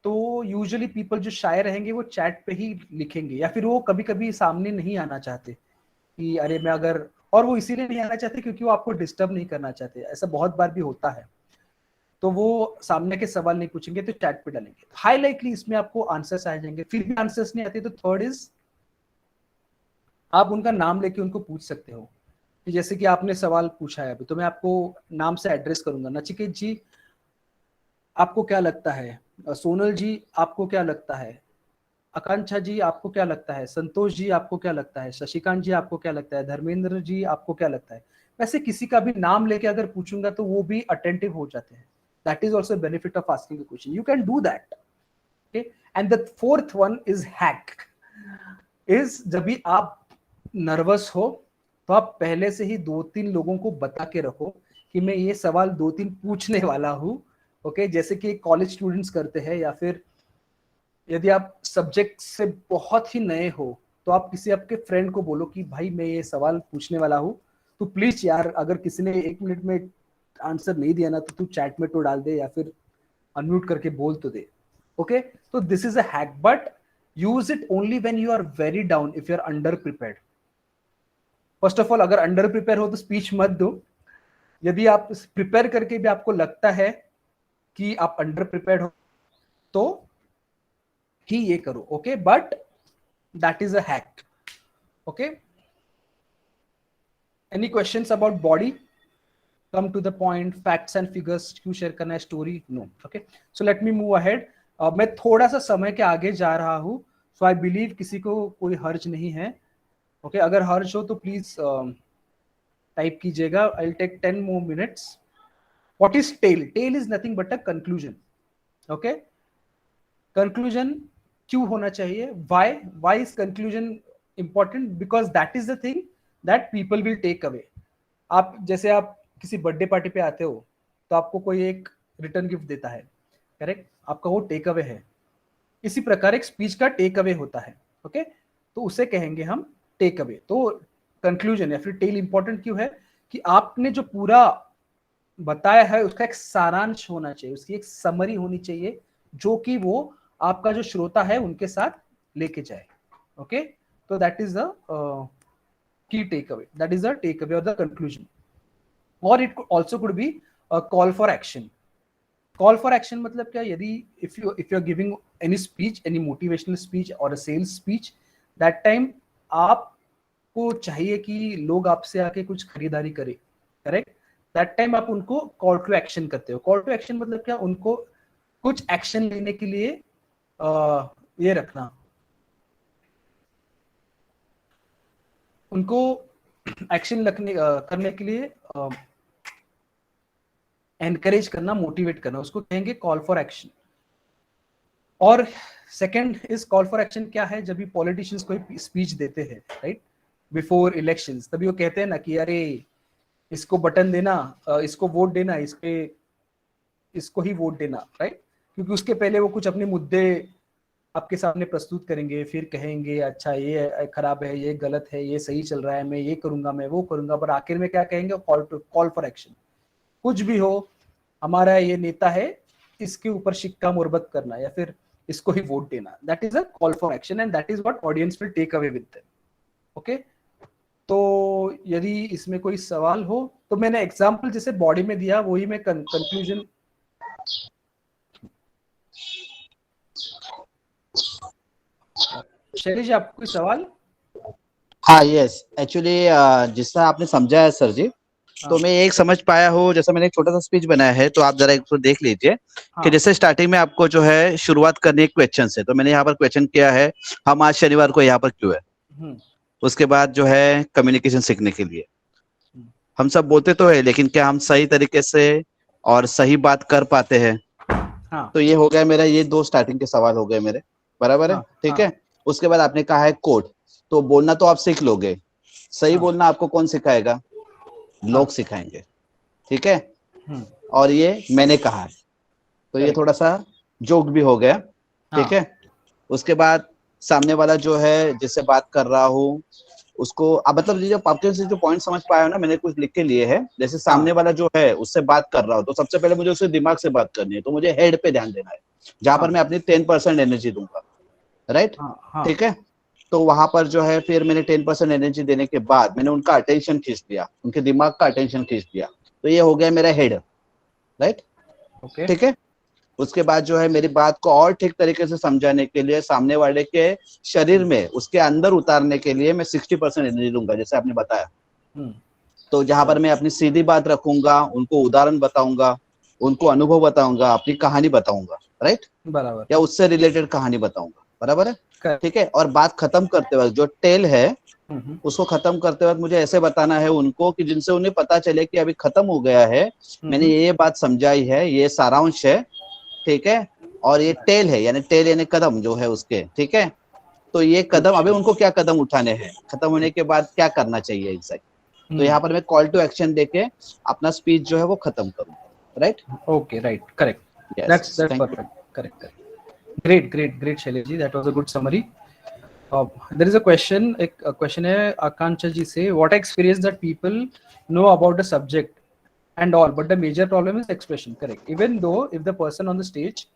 तो यूजुअली पीपल जो शाय रहेंगे वो चैट पे ही लिखेंगे, या फिर वो कभी कभी सामने नहीं आना चाहते कि अरे मैं अगर, और वो इसीलिए नहीं आना चाहते क्योंकि वो आपको डिस्टर्ब नहीं करना चाहते। ऐसा बहुत बार भी होता है, तो वो सामने के सवाल नहीं पूछेंगे तो चैट पे डालेंगे। हाई लाइकली इसमें आपको आंसर्स आ जाएंगे। फिर भी आंसर्स नहीं आते तो थर्ड इज आप उनका नाम लेके उनको पूछ सकते हो कि जैसे कि आपने सवाल पूछा है अभी, तो मैं आपको नाम से एड्रेस करूंगा। नचिकेत जी आपको क्या लगता है, सोनल जी आपको क्या लगता है, आकांक्षा जी आपको क्या लगता है, संतोष जी आपको क्या लगता है, शशिकांत जी आपको क्या लगता है, धर्मेंद्र जी आपको क्या लगता है। वैसे किसी का भी नाम लेके अगर पूछूंगा तो वो भी अटेंटिव हो जाते हैं। That is also benefit of asking a question, you can do that. Okay, and the fourth one is hack, is जब भी आप नर्वस हो तो आप पहले से ही 2-3 लोगों को बता के रखो कि मैं ये सवाल 2-3 पूछने वाला हूँ। ओके, जैसे कि कॉलेज स्टूडेंट्स करते हैं, या फिर यदि आप सब्जेक्ट से बहुत ही नए हो तो आप किसी आपके फ्रेंड को बोलो कि भाई मैं ये सवाल पूछने वाला हूँ, तो प्लीज यार अगर किसी ने 1 मिनट में आंसर नहीं दिया ना तो तू चैट में तो डाल दे या फिर अनम्यूट करके बोल तो दे। ओके, तो this is a hack, but use it only when you are very down, if you are under prepared. First of all, अगर अंडर प्रिपेयर हो तो स्पीच मत दो। यदि आप प्रिपेयर करके भी आपको लगता है कि आप अंडर प्रिपेयर्ड हो तो ही ये करो। Okay, but that is a hack. Okay, any questions about body? Come to the point, facts and figures क्यों शेयर करना है, story? No. Okay, so let me move ahead. मैं थोड़ा सा समय के आगे जा रहा हूं, सो आई बिलीव किसी को कोई हर्ज नहीं है। ओके, अगर हर्ज हो तो प्लीज टाइप कीजिएगा। I will take 10 more minutes. What is tail? Tail is nothing but a conclusion. Okay, conclusion क्यों होना चाहिए? Why is conclusion important? Because that is the thing that people will take away. आप जैसे आप किसी birthday party पे आते हो तो आपको कोई एक रिटर्न गिफ्ट देता है, करेक्ट? आपका वो टेक अवे है। इसी प्रकार एक स्पीच का टेक अवे होता है। ओके, तो उसे कहेंगे हम टेक अवे। तो कंक्लूजन या फिर टेल इंपॉर्टेंट क्यों है कि आपने जो पूरा बताया है उसका एक सारांश होना चाहिए, उसकी एक समरी होनी चाहिए जो कि वो आपका जो श्रोता है उनके साथ लेके जाए। ओके, तो that is the key take away, that is the take away और द कंक्लूजन। और it also could be call for action. Call for action मतलब क्या? यदि if you are giving any speech, any motivational speech और a sales speech, that time आपको चाहिए कि लोग आपसे आके कुछ खरीदारी करें, करेक्ट? दैट टाइम आप उनको कॉल टू एक्शन करते हो। कॉल टू एक्शन मतलब क्या? उनको कुछ एक्शन लेने के लिए ये रखना, उनको एक्शन करने के लिए एनकरेज करना, मोटिवेट करना, उसको कहेंगे कॉल फॉर एक्शन। और second is call for action क्या है? जब भी पॉलिटिशियंस कोई स्पीच देते हैं, राइट, बिफोर इलेक्शंस, तभी वो कहते हैं ना कि अरे इसको बटन देना, इसको वोट देना, इसको ही वोट देना, राइट? क्योंकि उसके पहले वो कुछ अपने मुद्दे आपके सामने प्रस्तुत करेंगे, फिर कहेंगे अच्छा ये खराब है, ये गलत है, ये सही चल रहा है, मैं ये करूंगा, मैं वो करूंगा, पर आखिर में क्या कहेंगे? Call for action. कुछ भी हो, हमारा ये नेता है, इसके ऊपर शिक्का मुर्बत करना या फिर इसको ही वोट देना, that is a call for action and that is what audience will take away with them. Okay, तो यदि इसमें कोई सवाल हो तो मैंने एग्जांपल जैसे बॉडी में दिया, वही मैं कंक्लूजन। शैलेश, आपको कोई सवाल? हाँ यस, एक्चुअली जिस तरह आपने समझा है सर जी, तो मैं एक समझ पाया हूँ। जैसा मैंने एक छोटा सा स्पीच बनाया है, तो आप जरा इसको देख लीजिए कि जैसे स्टार्टिंग में आपको जो है शुरुआत करनी है क्वेश्चन से, तो मैंने यहाँ पर क्वेश्चन किया है हम आज शनिवार को यहाँ पर क्यों है। उसके बाद जो है कम्युनिकेशन सीखने के लिए, हम सब बोलते तो है, लेकिन क्या हम सही तरीके से और सही बात कर पाते हैं? हाँ तो ये हो गया मेरा, ये 2 स्टार्टिंग के सवाल हो गए मेरे, बराबर है, हाँ ठीक हाँ है। उसके बाद आपने कहा है कोड, तो बोलना तो आप सीख लोगे, सही हाँ बोलना आपको कौन सिखाएगा? लोग हाँ सिखाएंगे, ठीक है। हम्म और ये मैंने कहा है, तो ये करेक्ट थोड़ा सा जोक भी हो गया, ठीक हाँ है। उसके बाद सामने वाला जो है जिससे बात कर रहा हूँ उसको, अब मतलब ये जो आपके से जो पॉइंट समझ पाया हो ना, मैंने कुछ लिख के लिए है। जैसे सामने हाँ वाला जो है उससे बात कर रहा हो, तो सबसे पहले मुझे उसके दिमाग से बात करनी है, तो मुझे हेड पे ध्यान देना है, जहां पर हाँ मैं अपनी 10% एनर्जी दूंगा, राइट, हाँ हाँ ठीक है। तो वहां पर जो है फिर मैंने 10% एनर्जी देने के बाद मैंने उनका अटेंशन खींच लिया, उनके दिमाग का अटेंशन खींच लिया, तो ये हो गया मेरा हेड, राइट, ओके ठीक है। उसके बाद जो है मेरी बात को और ठीक तरीके से समझाने के लिए, सामने वाले के शरीर में उसके अंदर उतारने के लिए मैं 60% एनर्जी दूंगा, जैसे आपने बताया। हम्म तो जहां पर राइट मैं अपनी सीधी बात रखूंगा, उनको उदाहरण बताऊंगा, उनको अनुभव बताऊंगा, अपनी कहानी बताऊंगा, राइट, बराबर या उससे रिलेटेड कहानी बताऊंगा, बराबर है, करेक्ट ठीक है। और बात खत्म करते वक्त जो टेल है हम्म उसको खत्म करते वक्त मुझे ऐसे बताना है उनको कि जिनसे उन्हें पता चले कि अभी खत्म हो गया है, मैंने ये बात समझाई है, ये सारांश है, ठीक है। और ये टेल है, यानी टेल यानी कदम जो है उसके, ठीक है। तो ये कदम अभी अच्छा उनको क्या कदम उठाने हैं, खत्म होने के बाद क्या करना चाहिए एग्जैक्ट। तो यहाँ पर मैं कॉल टू एक्शन देके अपना स्पीच जो है वो खत्म करूंगा, right. okay right correct yes, that's thank you. perfect correct great Shailesh ji, that was a good summary. There is a question, a question है आकांक्षा जी से, what experience that people know about the subject and all, but the major problem is expression. Correct. Even though if the person on the stage,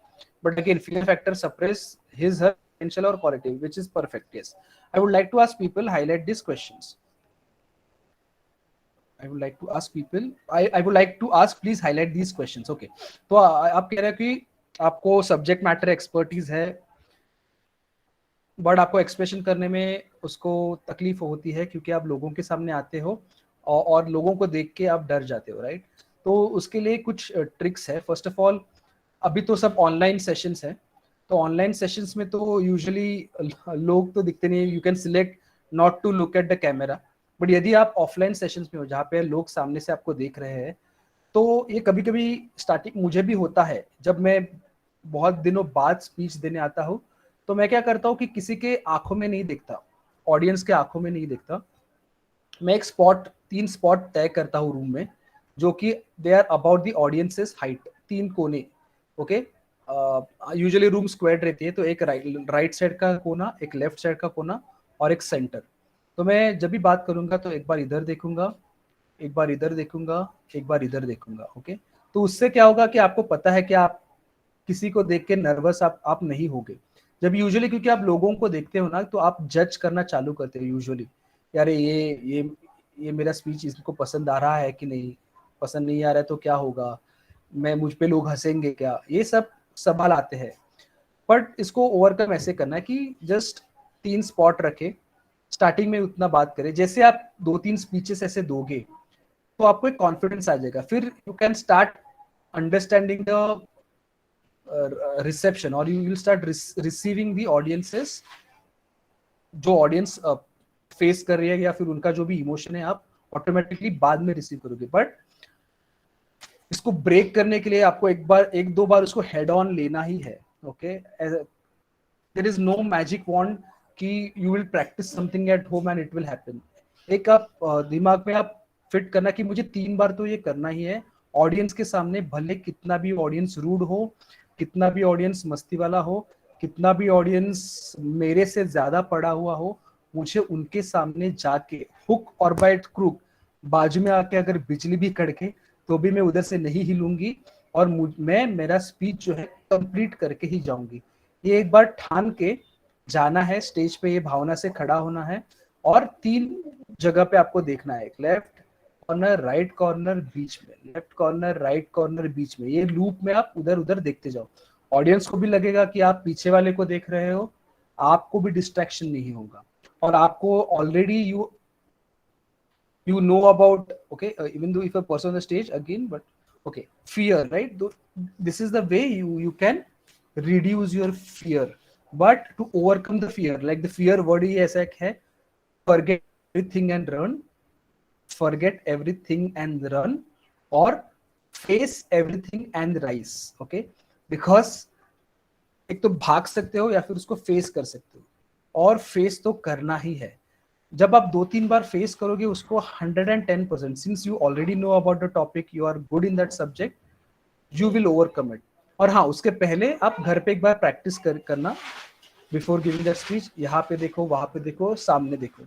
but again fear factor suppress his her potential or quality, which is perfect. Yes, I would like to ask people highlight these questions. I would like to ask people, I would like to ask please highlight these questions. Okay, तो आप कह रहे हैं कि आपको subject matter expertise है, but आपको expression करने में उसको तकलीफ होती है क्योंकि आप लोगों के सामने आते हो और लोगों को देख के आप डर जाते हो, राइट। तो उसके लिए कुछ ट्रिक्स है। फर्स्ट ऑफ ऑल, अभी तो सब ऑनलाइन सेशंस हैं, तो ऑनलाइन सेशंस में तो यूजुअली लोग तो दिखते नहीं है, you can select not to look at the camera. But यदि आप ऑफलाइन सेशंस में हो जहाँ पे लोग सामने से आपको देख रहे हैं, तो ये कभी कभी स्टार्टिंग मुझे भी होता है, जब मैं बहुत दिनों बाद स्पीच देने आता हूँ, तो मैं क्या करता हूँ कि किसी के आंखों में नहीं देखता, ऑडियंस के आंखों में नहीं देखता, मैं एक स्पॉट 3 स्पॉट तय करता हूँ रूम में, जो कि they are about the audience's height, 3 कोने। ओके, यूजुअली रूम स्क्वायर रहती है, तो एक राइट साइड का कोना, एक लेफ्ट साइड का कोना और एक सेंटर। तो मैं जब भी बात करूंगा तो एक बार इधर देखूंगा, एक बार इधर देखूंगा, एक बार इधर देखूंगा। ओके, तो उससे क्या होगा कि आपको पता है कि आप किसी को देख के नर्वस आप नहीं होगे। जब यूजुअली, क्योंकि आप लोगों को देखते हो ना, तो आप जज करना चालू करते हो यूजुअली, यार ये मेरा स्पीच इसको पसंद आ रहा है कि नहीं, पसंद नहीं आ रहा है तो क्या होगा, मैं मुझ पे लोग हंसेंगे क्या, ये सब सवाल आते हैं। बट इसको ओवरकम ऐसे करना है कि जस्ट 3 स्पॉट रखे, स्टार्टिंग में उतना बात करें, जैसे आप 2-3 स्पीचेस ऐसे दोगे तो आपको एक कॉन्फिडेंस आ जाएगा, फिर you can start understanding the reception और you will start receiving the audiences, जो ऑडियंस फेस कर रही है या फिर उनका जो भी इमोशन है, आप ऑटोमेटिकली बाद में रिसीव करोगे। बट इसको ब्रेक करने के लिए आपको एक दो बार उसको हेड ऑन लेना ही है। Okay, there is no magic wand कि you will practice something at home and it will happen. एक आप दिमाग में आप फिट करना कि मुझे 3 बार तो ये करना ही है ऑडियंस के सामने, भले कितना भी ऑडियंस रूड हो, कितना भी ऑडियंस मस्ती वाला हो, कितना भी ऑडियंस मेरे से ज्यादा पड़ा हुआ हो, मुझे उनके सामने जाके हुक और बाय क्रूक बाजू में आके अगर बिजली भी कड़के तो भी मैं उधर से नहीं हिलूंगी और मैं मेरा स्पीच जो है कंप्लीट करके ही जाऊंगी। ये एक बार ठान के जाना है स्टेज पे, ये भावना से खड़ा होना है और 3 जगह पे आपको देखना है, एक लेफ्ट कॉर्नर, राइट कॉर्नर, बीच में, लेफ्ट कॉर्नर, राइट कॉर्नर, बीच में, ये लूप में आप उधर उधर देखते जाओ। ऑडियंस को भी लगेगा कि आप पीछे वाले को देख रहे हो, आपको भी डिस्ट्रैक्शन नहीं होगा और आपको already you know about, okay, even though if a person on the stage again, but okay, fear, right? This is the way you can reduce your fear. But to overcome the fear, like the fear word ही ऐसा है, forget everything and run, forget everything and run, or face everything and rise. Okay, because एक तो भाग सकते हो या फिर उसको फेस कर सकते हो, और फेस तो करना ही है. जब आप 2-3 बार फेस करोगे उसको 110%, since you already know about the topic, you are good in that subject, you will overcome it. और हाँ, उसके पहले आप घर पे एक बार प्रैक्टिस करना बिफोर गिविंग द स्पीच. यहाँ पे देखो, वहां पे देखो, सामने देखो,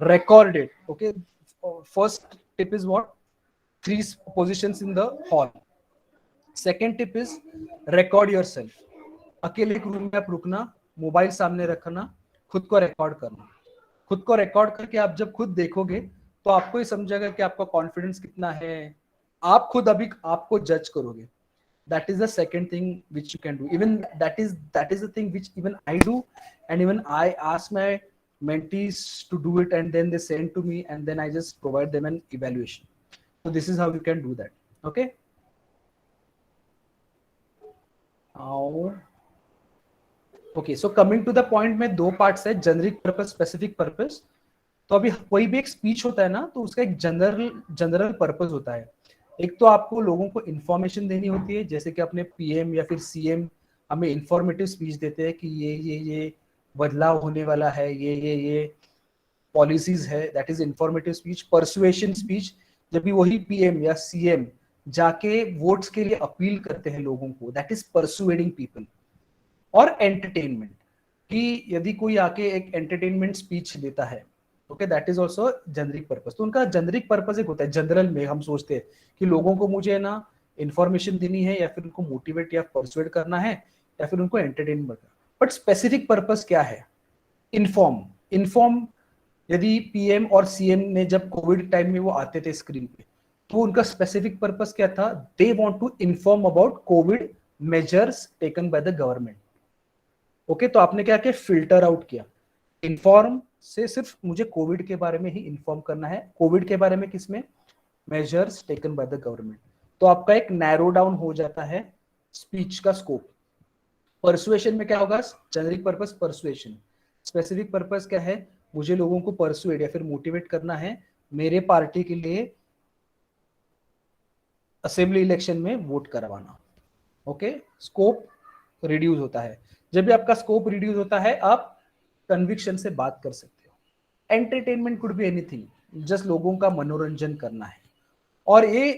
record it. Okay, first tip is what? 3 positions in the hall. Second tip is record yourself. अकेले एक रूम में आप रुकना, मोबाइल सामने रखना, खुद को रिकॉर्ड करना. खुद को रिकॉर्ड करके आप जब खुद देखोगे तो आपको ही समझेगा कि आपका कॉन्फिडेंस कितना है. आप खुद अभी आपको जज करोगे. That is the second thing which you can do. Even that is the thing which even I do, and even I ask my mentees to do it, and then they send to me, and then I just provide them an evaluation. So this is how you can do that. Okay. Okay, so coming to the point में 2 parts है, generic purpose, specific purpose. तो अभी कोई भी एक speech होता है ना, तो उसका एक जनरल पर्पस होता है. एक तो आपको लोगों को इंफॉर्मेशन देनी होती है, जैसे कि अपने पीएम या फिर सीएम हमें इंफॉर्मेटिव स्पीच देते हैं कि ये बदलाव होने वाला है, ये पॉलिसीज है, that is informative speech. Persuasion speech, जब भी वही पीएम या सीएम जाके वोट्स के लिए अपील करते हैं लोगों को, दैट इज परसुएडिंग पीपल. और एंटरटेनमेंट, कि यदि कोई आके एक एंटरटेनमेंट स्पीच देता है, okay, that is also generic purpose. तो उनका जेनरिक पर्पस एक होता है, जनरल में हम सोचते हैं कि लोगों को मुझे ना इंफॉर्मेशन देनी है, या फिर उनको मोटिवेट या परसुएड करना है, या फिर उनको एंटरटेन करना. बट स्पेसिफिक पर्पस क्या है? इन्फॉर्म. यदि पीएम और सीएम ने जब कोविड टाइम में वो आते थे स्क्रीन पे, तो उनका स्पेसिफिक पर्पस क्या था? They want to inform about covid measures taken by the government. Okay, तो आपने क्या किया? फिल्टर आउट किया. इन्फॉर्म से सिर्फ मुझे कोविड के बारे में ही इन्फॉर्म करना है. कोविड के बारे में किसमें? Measures taken by the government. तो आपका एक नैरो डाउन हो जाता है स्पीच का स्कोप. परसुएशन में क्या होगा? Generic purpose persuasion. Specific purpose क्या है? मुझे लोगों को परसुएड या फिर मोटिवेट करना है मेरे पार्टी के लिए असेंबली इलेक्शन में वोट करवाना. ओके, स्कोप रिड्यूस होता है. जब भी आपका स्कोप रिड्यूस होता है, आप कन्विक्शन से बात कर सकते हो. Entertainment could be anything, just लोगों का मनोरंजन करना है. और ये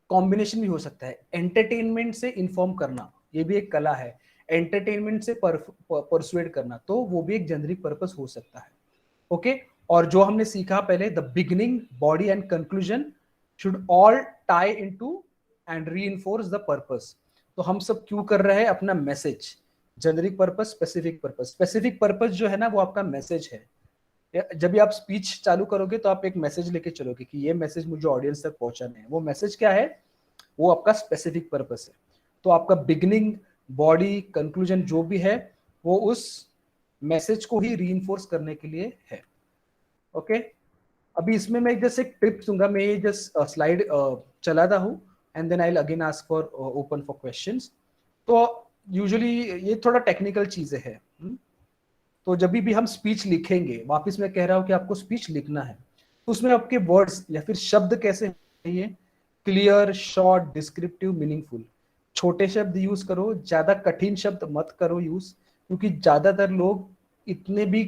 कॉम्बिनेशन भी हो सकता है, एंटरटेनमेंट से इन्फॉर्म करना, ये भी एक कला है. एंटरटेनमेंट से परसुएड करना, तो वो भी एक जेनरिक पर्पस हो सकता है. ओके, और जो हमने सीखा पहले, the beginning, body and conclusion should all tie into and reinforce the purpose. तो हम सब क्यों कर रहे हैं? अपना message. Generic purpose, specific purpose. Specific purpose जो है ना, वो आपका मैसेज है. जब भी आप स्पीच चालू करोगे तो आप एक मैसेज लेके चलोगे कि ये मैसेज मुझे ऑडियंस तक पहुंचाना है. वो मैसेज क्या है? वो आपका स्पेसिफिक पर्पस है. तो आपका बिगिनिंग, बॉडी, कंक्लूजन जो भी है, वो उस मैसेज को ही रीइंफोर्स करने के लिए है. ओके, अभी इसमें मैं जस्ट एक टिप दूंगा. मैं ये जस्ट स्लाइड चलाता हूँ, and then I will again ask for open for questions. तो यूजुअली ये थोड़ा टेक्निकल चीजें हैं. तो जब भी हम स्पीच लिखेंगे, वापस मैं कह रहा हूं कि आपको स्पीच लिखना है, तो उसमें आपके वर्ड्स या फिर शब्द कैसे चाहिए? Clear, short, descriptive, meaningful. छोटे शब्द यूज करो, ज्यादा कठिन शब्द मत करो यूज, क्योंकि ज्यादातर लोग इतने भी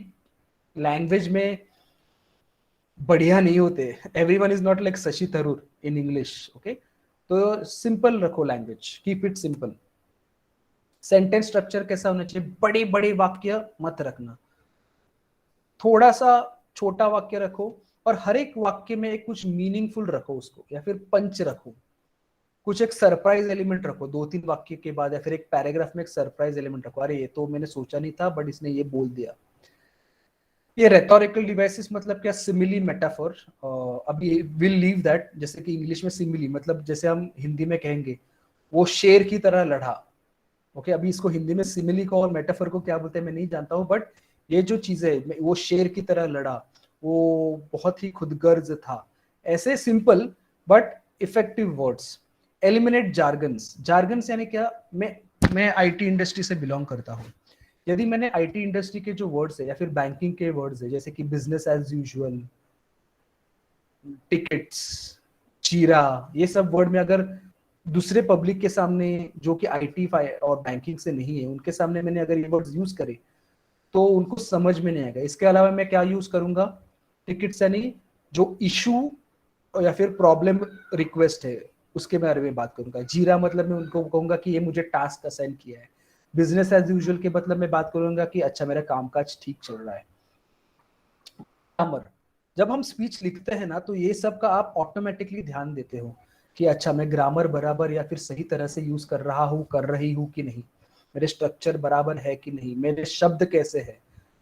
लैंग्वेज में बढ़िया नहीं होते. Everyone is not like Shashi Tharoor in English. Okay, तो सिंपल रखो language, keep it simple. Sentence structure कैसा होना चाहिए? बड़े बड़े वाक्य मत रखना, थोड़ा सा छोटा वाक्य रखो, और हर एक वाक्य में एक कुछ मीनिंगफुल रखो उसको, या फिर पंच रखो, कुछ एक सरप्राइज एलिमेंट रखो. 2-3 वाक्य के बाद या फिर एक पैराग्राफ में एक सरप्राइज एलिमेंट रखो. अरे ये तो मैंने सोचा नहीं था, बट इसने ये बोल दिया. ये रेटोरिकल डिवाइसेस मतलब क्या? Simile, metaphor. अभी विल लीव दैट. जैसे कि इंग्लिश में सिमिली मतलब जैसे हम हिंदी में कहेंगे वो शेर की तरह लड़ा. ओके, अभी इसको हिंदी में सिमिली को और मेटाफोर को क्या बोलते हैं मैं नहीं जानता हूँ, बट ये जो चीजें, वो शेर की तरह लड़ा, वो बहुत ही खुदगर्ज था. ऐसे simple but effective words. Eliminate jargons. Jargons यानी क्या? मैं आईटी इंडस्ट्री से बिलोंग करता हूँ. यदि मैंने आईटी इंडस्ट्री के जो वर्ड्स है या फिर बैंकिंग के वर्ड्स है, जैसे कि बिजनेस एज यूजुअल, टिकट्स, चीरा, ये सब वर्ड में अगर दूसरे पब्लिक के सामने जो कि आईटी और बैंकिंग से नहीं है उनके सामने मैंने अगर ये वर्ड्स यूज करे तो उनको समझ में नहीं आएगा। इसके अलावा मैं क्या यूज करूंगा, टिकट्स यानी जो इशू या फिर प्रॉब्लम रिक्वेस्ट है उसके बारे में बात करूंगा। जीरा मतलब मैं उनको कहूंगा कि ये मुझे टास्क असाइन किया है। बिजनेस एज यूजुअल के मतलब मैं बात करूंगा कि अच्छा मेरा कामकाज ठीक चल रहा है। ग्रामर, जब हम स्पीच लिखते हैं ना तो ये सब का आप ऑटोमेटिकली ध्यान देते हो कि अच्छा मैं ग्रामर बराबर या फिर सही तरह से यूज कर रहा हूँ, कर रही हूँ कि नहीं, मेरे स्ट्रक्चर बराबर है कि नहीं, मेरे शब्द कैसे है।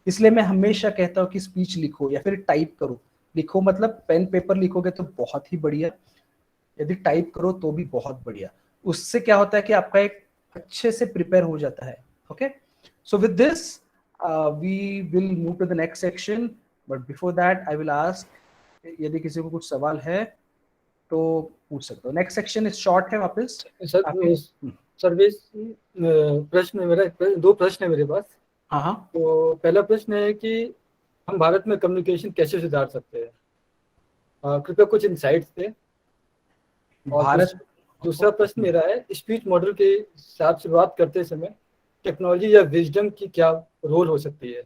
इसलिए मैं हमेशा कहता हूँ कि स्पीच लिखो या फिर टाइप करो। लिखो मतलब पेन पेपर लिखोगे तो बहुत ही बढ़िया, यदि टाइप करो तो भी बहुत बढ़िया। उससे क्या होता है कि आपका एक अच्छे से प्रिपेयर हो जाता है। Okay, so with this we will move to the next section, but before that I will ask, यदि किसी को कुछ सवाल है तो पूछ सकते हो। नेक्स्ट सेक्शन इज शॉर्ट है वापस। सर सर्विस प्रश्न मेरा, दो प्रश्न है मेरे पास। हाँ हाँ, तो पहला प्रश्न है कि हम भारत में कम्युनिकेशन कैसे सुधार सकते हैं, कृपया कुछ इंसाइट्स दें। और भारत, दूसरा प्रश्न मेरा है, स्पीच मॉडल के साथ शुरुआत करते समय टेक्नोलॉजी या विजडम की क्या रोल हो सकती है।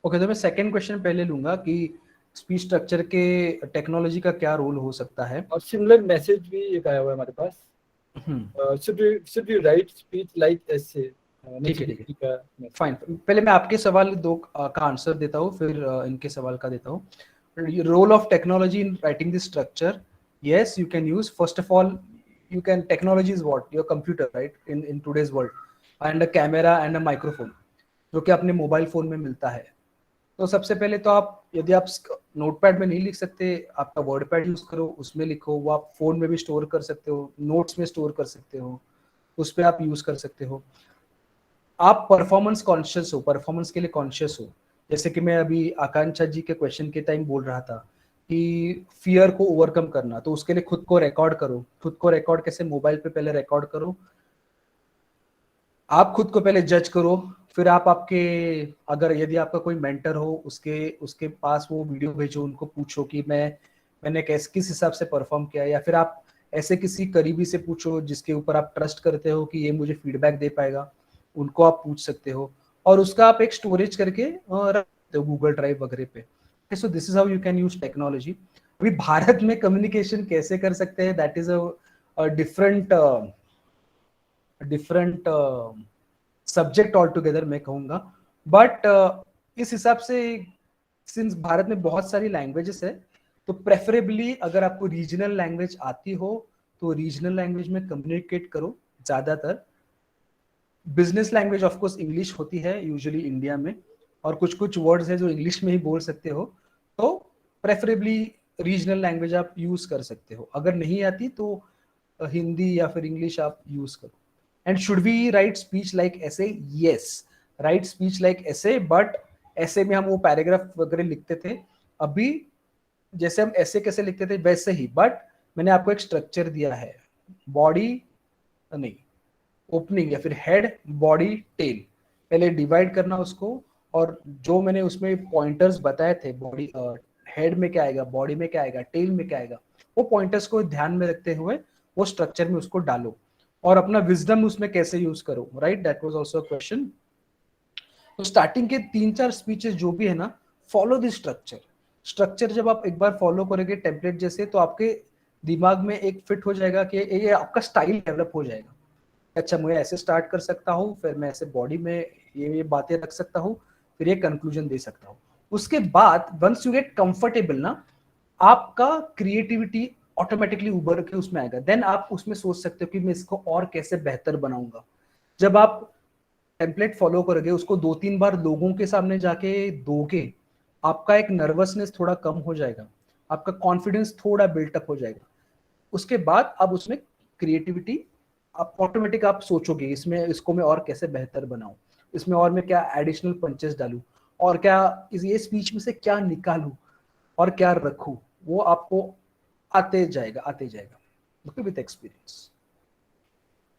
ओके, तो मैं सेकंड क्वेश्चन पहले लूंगा कि स्पीच स्ट्रक्चर के टेक्नोलॉजी का क्या रोल हो सकता है। और सिमिलर मैसेज भी एक आया हुआ है हमारे पास, should we write speech like essay, ठीक है, ठीक है, का message। फाइन। पहले मैं आपके सवाल दो का आंसर देता हूँ, फिर इनके सवाल का देता हूँ। Role of technology in writing this structure, yes you can use, first of all you can, technology is what, your computer, right, in today's world, and a camera and a microphone जो कि अपने mobile phone में मिलता है। तो सबसे पहले तो आप, यदि आप नोटपैड में नहीं लिख सकते, आपका वर्ड पैड यूज करो, उसमें लिखो। वो आप फोन में भी स्टोर कर सकते हो, नोट्स में स्टोर कर सकते हो, उस पर आप यूज कर सकते हो। आप परफॉर्मेंस कॉन्शियस हो, परफॉर्मेंस के लिए कॉन्शियस हो। जैसे कि मैं अभी आकांक्षा जी के क्वेश्चन के टाइम बोल रहा था कि फियर को ओवरकम करना, तो उसके लिए खुद को रिकॉर्ड करो। खुद को रिकॉर्ड कैसे, मोबाइल पे पहले रिकॉर्ड करो, आप खुद को पहले जज करो, फिर आप आपके, अगर यदि आपका कोई मेंटर हो उसके उसके पास वो वीडियो भेजो, उनको पूछो कि मैंने किस हिसाब से परफॉर्म किया, या फिर आप ऐसे किसी करीबी से पूछो जिसके ऊपर आप ट्रस्ट करते हो कि ये मुझे फीडबैक दे पाएगा, उनको आप पूछ सकते हो। और उसका आप एक स्टोरेज करके रख सकते हो गूगल ड्राइव वगैरह पे। सो this is how you can use technology. अभी भारत में कम्युनिकेशन कैसे कर सकते हैं, that is a different subject all together मैं कहूँगा। बट इस हिसाब से, सिंस भारत में बहुत सारी लैंग्वेजेस है, तो प्रेफरेबली अगर आपको रीजनल लैंग्वेज आती हो तो रीजनल लैंग्वेज में कम्युनिकेट करो ज़्यादातर। Business language of course English होती है यूजुअली इंडिया में, और कुछ कुछ वर्ड्स है जो इंग्लिश में ही बोल सकते हो, तो प्रेफरेबली रीजनल लैंग्वेज आप यूज कर सकते हो। अगर नहीं आती तो हिंदी या फिर इंग्लिश आप यूज करो। And should we write speech like ऐसे, यस, राइट स्पीच लाइक ऐसे, बट ऐसे में हम वो पैराग्राफ वगैरह लिखते थे, अभी जैसे हम ऐसे कैसे लिखते थे वैसे ही, बट मैंने आपको एक स्ट्रक्चर दिया है, बॉडी नहीं, ओपनिंग या फिर हेड, बॉडी, टेल, पहले डिवाइड करना उसको। और जो मैंने उसमें पॉइंटर्स बताए थे, बॉडी, हेड में क्या आएगा, बॉडी में क्या आएगा, टेल में क्या आएगा, वो पॉइंटर्स को ध्यान में रखते हुए वो स्ट्रक्चर में उसको डालो, और अपना विजडम उसमें कैसे यूज करो, right, that was also a question. तो स्टार्टिंग के 3-4 स्पीचेस जो भी है ना, फॉलो दिस स्ट्रक्चर। स्ट्रक्चर जब आप एक बार फॉलो करोगे टेम्पलेट जैसे, तो आपके दिमाग में एक फिट हो जाएगा कि ये आपका स्टाइल डेवलप हो जाएगा। अच्छा, मैं ऐसे स्टार्ट कर सकता हूँ, फिर मैं ऐसे बॉडी में ये बातें रख सकता हूँ, फिर ये कंक्लूजन दे सकता हूँ। उसके बाद वंस यू गेट कंफर्टेबल ना, आपका क्रिएटिविटी ऑटोमेटिकली उभर के उसमें आएगा। देन आप उसमें सोच सकते हो कि मैं इसको और कैसे बेहतर बनाऊंगा। जब आप टेम्पलेट फॉलो करोगे, उसको 2-3 बार लोगों के सामने जाके दोगे, आपका एक नर्वसनेस थोड़ा कम हो जाएगा, आपका कॉन्फिडेंस थोड़ा बिल्टअप हो जाएगा। उसके बाद अब उसमें क्रिएटिविटी, आप ऑटोमेटिक आप सोचोगे इसमें, इसको मैं और कैसे बेहतर बनाऊं, इसमें और मैं क्या एडिशनल पंचेस डालूं, और क्या ये स्पीच में से क्या निकालूं और क्या रखूं, वो आपको आते जाएगा आते जाएगा, okay, with experience.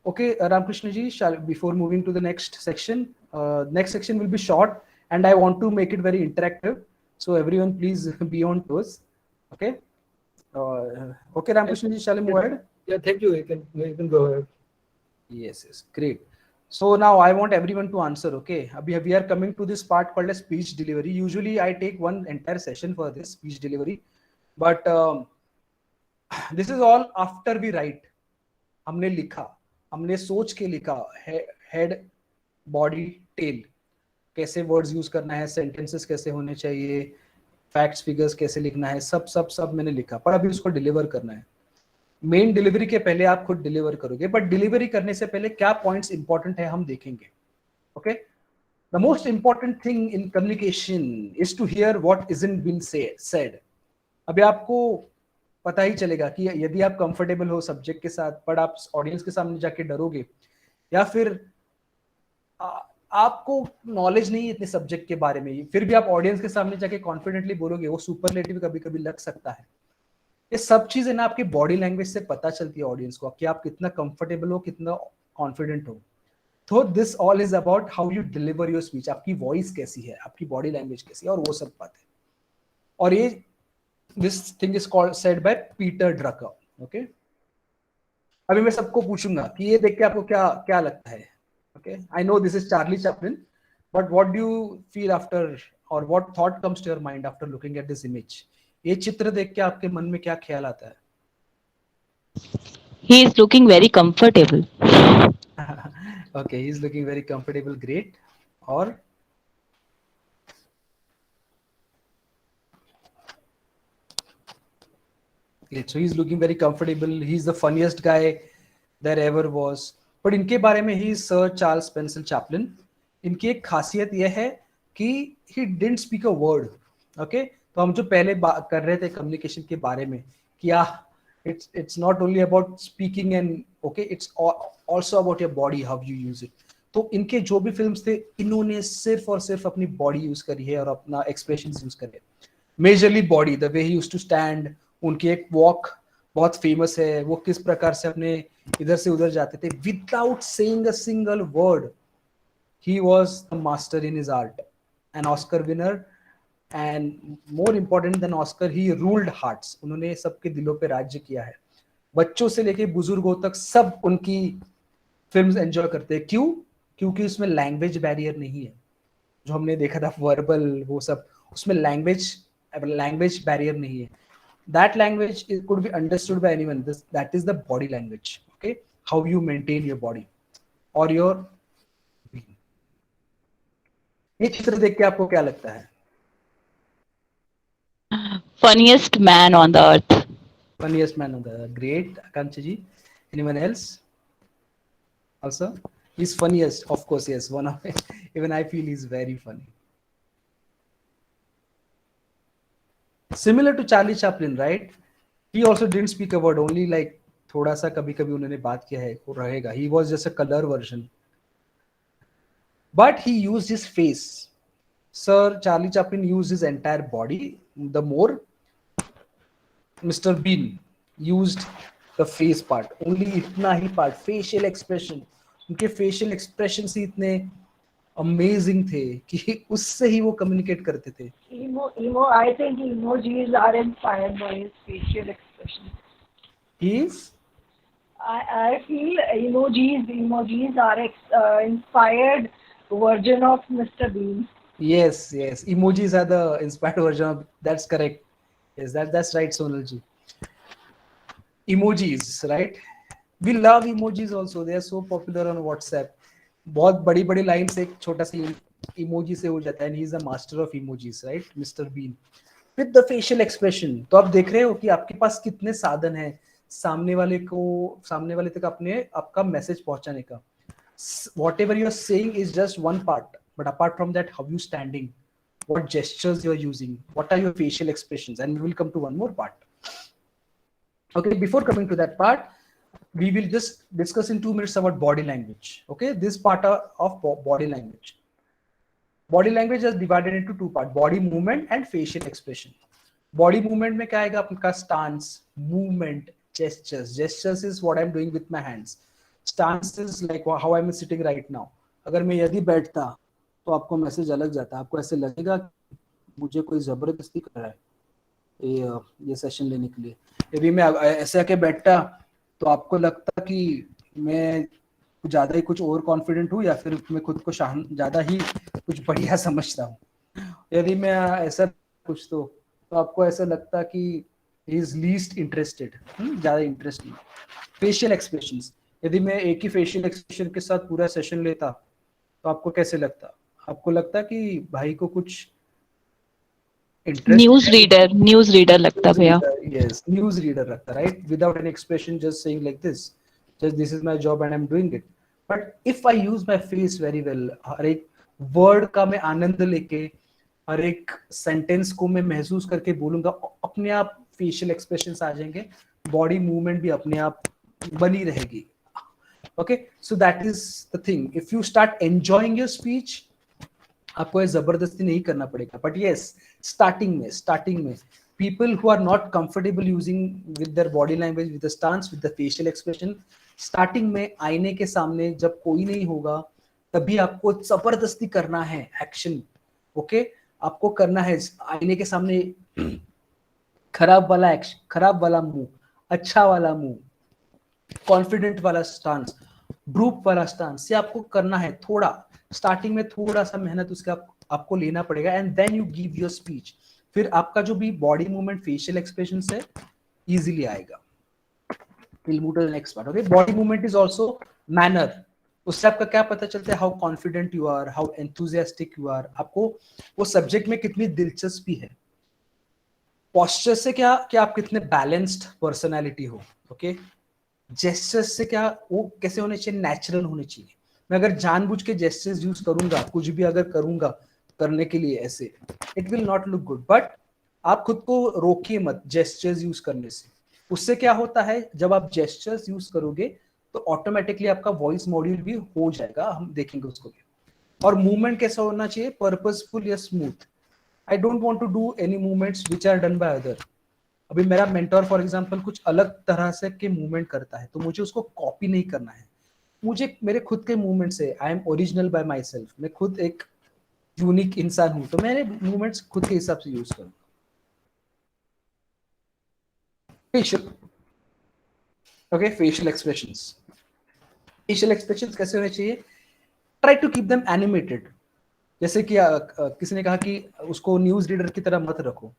Okay, Ramakrishna ji, before moving to the next section will be short, and I want to make it very interactive. So everyone, please be on toes. Okay. Okay, Ramkrishna ji, shall I move ahead? Yeah, thank you. You can go ahead. Yes, great. So now I want everyone to answer. Okay, we are coming to this part called as speech delivery. Usually I take one entire session for this speech delivery, but this is all after we write. हमने लिखा, हमने सोच के लिखा, head, body, tell, कैसे words use करना है, sentences कैसे होने चाहिए, फैक्ट्स फिगर्स कैसे लिखना है, सब सब सब मैंने लिखा, पर अभी उसको डिलीवर करना है. मेन डिलीवरी के पहले आप खुद डिलीवर करोगे, बट डिलीवरी करने से पहले क्या पॉइंट्स इंपॉर्टेंट है हम देखेंगे. Okay, the most important thing in communication is to hear what isn't been said. अभी आपको पता ही चलेगा कि यदि आप कंफर्टेबल हो सब्जेक्ट के साथ, बट आप ऑडियंस के सामने जाके डरोगे, या फिर आपको नॉलेज नहीं है इतने सब्जेक्ट के बारे में, फिर भी आप ऑडियंस के सामने जाके कॉन्फिडेंटली बोलोगे, वो सुपरलेटिव कभी कभी लग सकता है. ये सब चीजें ना आपकी बॉडी लैंग्वेज से पता चलती है ऑडियंस को कि आप कितना कंफर्टेबल हो, कितना कॉन्फिडेंट हो. तो this all is about how you deliver your speech. आपकी वॉइस कैसी है, आपकी बॉडी लैंग्वेज कैसी है, और वो सब बातें. और ये this thing is called said by Peter Drucker. Okay, अभी मैं सबको पूछूंगा कि ये देख के आपको क्या क्या लगता है. Okay, I know this is Charlie Chaplin, but what do you feel after, और what thought comes to your mind after looking at this image. ये चित्र देख के आपके मन में क्या ख्याल आता है? He is looking very comfortable. Okay, he is looking very comfortable. Great. और so he is looking very comfortable. He is the funniest guy there ever was. But इनके बारे में ही सर चार्ल्स स्पेंसर चैपलिन, इनकी एक खासियत यह है कि he didn't speak a word. Okay, तो हम जो पहले कर रहे थे कम्युनिकेशन के बारे में, क्या it's not only about speaking and okay, it's also about your body, how you use it. तो इनके जो भी फिल्म्स थे, इन्होंने सिर्फ और सिर्फ अपनी बॉडी यूज करी है और अपना एक्सप्रेशंस यूज करे. Majorly body, the way he used to stand. उनकी एक वॉक बहुत फेमस है, वो किस प्रकार से अपने इधर से उधर जाते थे without saying a single word. He was the master in his art, an Oscar winner, and more important then Oscar, he ruled hearts. उन्होंने सबके दिलों पे राज्य किया है. बच्चों से लेके बुजुर्गों तक सब उनकी फिल्म्स एंजॉय करते हैं. क्यों? क्योंकि उसमें लैंग्वेज बैरियर नहीं है. जो हमने देखा था वर्बल, वो सब, उसमें लैंग्वेज बैरियर नहीं है. That language could be understood by anyone. That is the body language. Okay, how you maintain your body or your being. ये चित्र देख के आपको क्या लगता है? Funniest man on the earth. Funniest man on the earth. Great, Akanksha ji. Anyone else? Also, he's funniest, of course. Yes, one of it. Even I feel he's very funny. Similar to Charlie Chaplin, right? He also didn't speak a word, only like थोड़ा सा कभी कभी उन्होंने बात किया है, वो रहेगा. He was just a color version, but he used his face. Sir Charlie Chaplin used his entire body. The more Mr. Bean used the face part, only इतना ही part, facial expression. उनके facial expressions ही इतने amazing थे कि उससे ही वो communicate करते थे. I think emojis are inspired by his facial expression. I feel emojis are inspired version of Mr. Bean. Yes, emojis are the inspired version of, that's correct. Yes, that's right, Sonal ji. Emojis, right? We love emojis also. They are so popular on WhatsApp. बहुत बड़ी बड़ी line से एक छोटा सा emoji से हो जाता है. And he is the master of emojis, right, mister Bean, with the facial expression. तो आप देख रहे हो कि आपके पास कितने साधन हैं सामने वाले तक आपका मैसेज पहुंचाने का. Whatever you are saying is just one part, but apart from that, how you standing, what gestures you are using, what are your facial expressions, and we will come to one more part. Okay, before coming to that part, we will just discuss in 2 minutes about body language. Okay, this part of body language. Body language is divided into 2 parts: body movement and facial expression. Body movement में क्या आएगा आपका? stance, movement, gestures. Gestures is what I'm doing with my hands. Stance is like how I'm sitting right now. अगर मैं यदि बैठता तो आपको मैसेज अलग जाता, आपको ऐसे लगेगा मुझे कोई जबरदस्ती कर रहा है. ये सेशन लेने के लिए। यदि मैं ऐसे आके बैठता तो आपको लगता कि मैं ज़्यादा ही कुछ ओवर कॉन्फिडेंट हूँ या फिर मैं खुद को ज़्यादा ही कुछ बढ़िया समझता हूँ। यदि मैं ऐसा कुछ तो आपको ऐसा लगता कि ही इज लीस्ट इंटरेस्टेड, ज़्यादा इंटरेस्ट नहीं। फेशियल एक्सप्रेशंस, यदि मैं एक ही फेशियल एक्सप्रेशन के साथ पूरा सेशन लेता तो आपको कैसे लगता? आपको लगता कि भाई को कुछ न्यूज रीडर लगता भैया। Yes, news reader लगता, right? Without an expression, just saying like just this is my job and I'm doing it. But if I use my face very well, हर एक word का मैं आनंद लेके, हर एक sentence को मैं महसूस करके बोलूंगा, अपने आप facial expressions आ जाएंगे, body movement भी अपने आप बनी रहेगी. Okay, so that is the thing. If you start enjoying your speech, आपको ये जबरदस्ती नहीं करना पड़ेगा. बट यस, स्टार्टिंग में people who are not comfortable using with their body language, with the stance, with the facial expression, starting में आईने के सामने जब कोई नहीं होगा तभी आपको जबरदस्ती करना है एक्शन. ओके, आपको करना है आईने के सामने खराब वाला एक्शन, खराब वाला मुंह, अच्छा वाला मुंह, कॉन्फिडेंट वाला स्टांस, ड्रूप वाला स्टांस, ये आपको करना है. थोड़ा स्टार्टिंग में थोड़ा सा मेहनत उसका आपको लेना पड़ेगा and then you give your speech. फिर आपका जो भी बॉडी मूवमेंट, फेशियल एक्सप्रेशन है, इजीली आएगा. Will move to the next part. Okay, body movement is also manner. उससे आपका क्या पता चलता है? How confident you are, how enthusiastic you are, आपको वो सब्जेक्ट में कितनी दिलचस्पी है. पोस्चर से क्या आप कितने बैलेंस्ड पर्सनैलिटी हो. ओके, जेस्चर्स से क्या वो कैसे होने चाहिए? नेचुरल होने चाहिए. मैं अगर जानबूझ के जेस्चर्स यूज करूंगा, कुछ भी अगर करूंगा करने के लिए ऐसे, it will not look good. But आप खुद को रोकिए मत जेस्चर्स यूज करने से. उससे क्या होता है, जब आप जेस्चर्स यूज करोगे तो ऑटोमेटिकली आपका वॉइस मॉड्यूल भी हो जाएगा, हम देखेंगे उसको भी. और मूवमेंट कैसा होना चाहिए? पर्पसफुल या smooth. I don't want to do any movements which are done by other. अभी मेरा मेंटोर फॉर एग्जांपल कुछ अलग तरह से के मूवमेंट करता है तो मुझे उसको कॉपी नहीं करना है. मुझे मेरे खुद के मूवमेंट से, I am original bye my self, मैं खुद एक यूनिक इंसान हूं, तो मैंने मूवमेंट्स खुद के हिसाब से यूज करूंगा. Facial, okay, facial expressions. Facial expressions कैसे होने चाहिए? Try to keep them animated. जैसे कि किसी ने कहा कि उसको न्यूज रीडर की तरह मत रखो,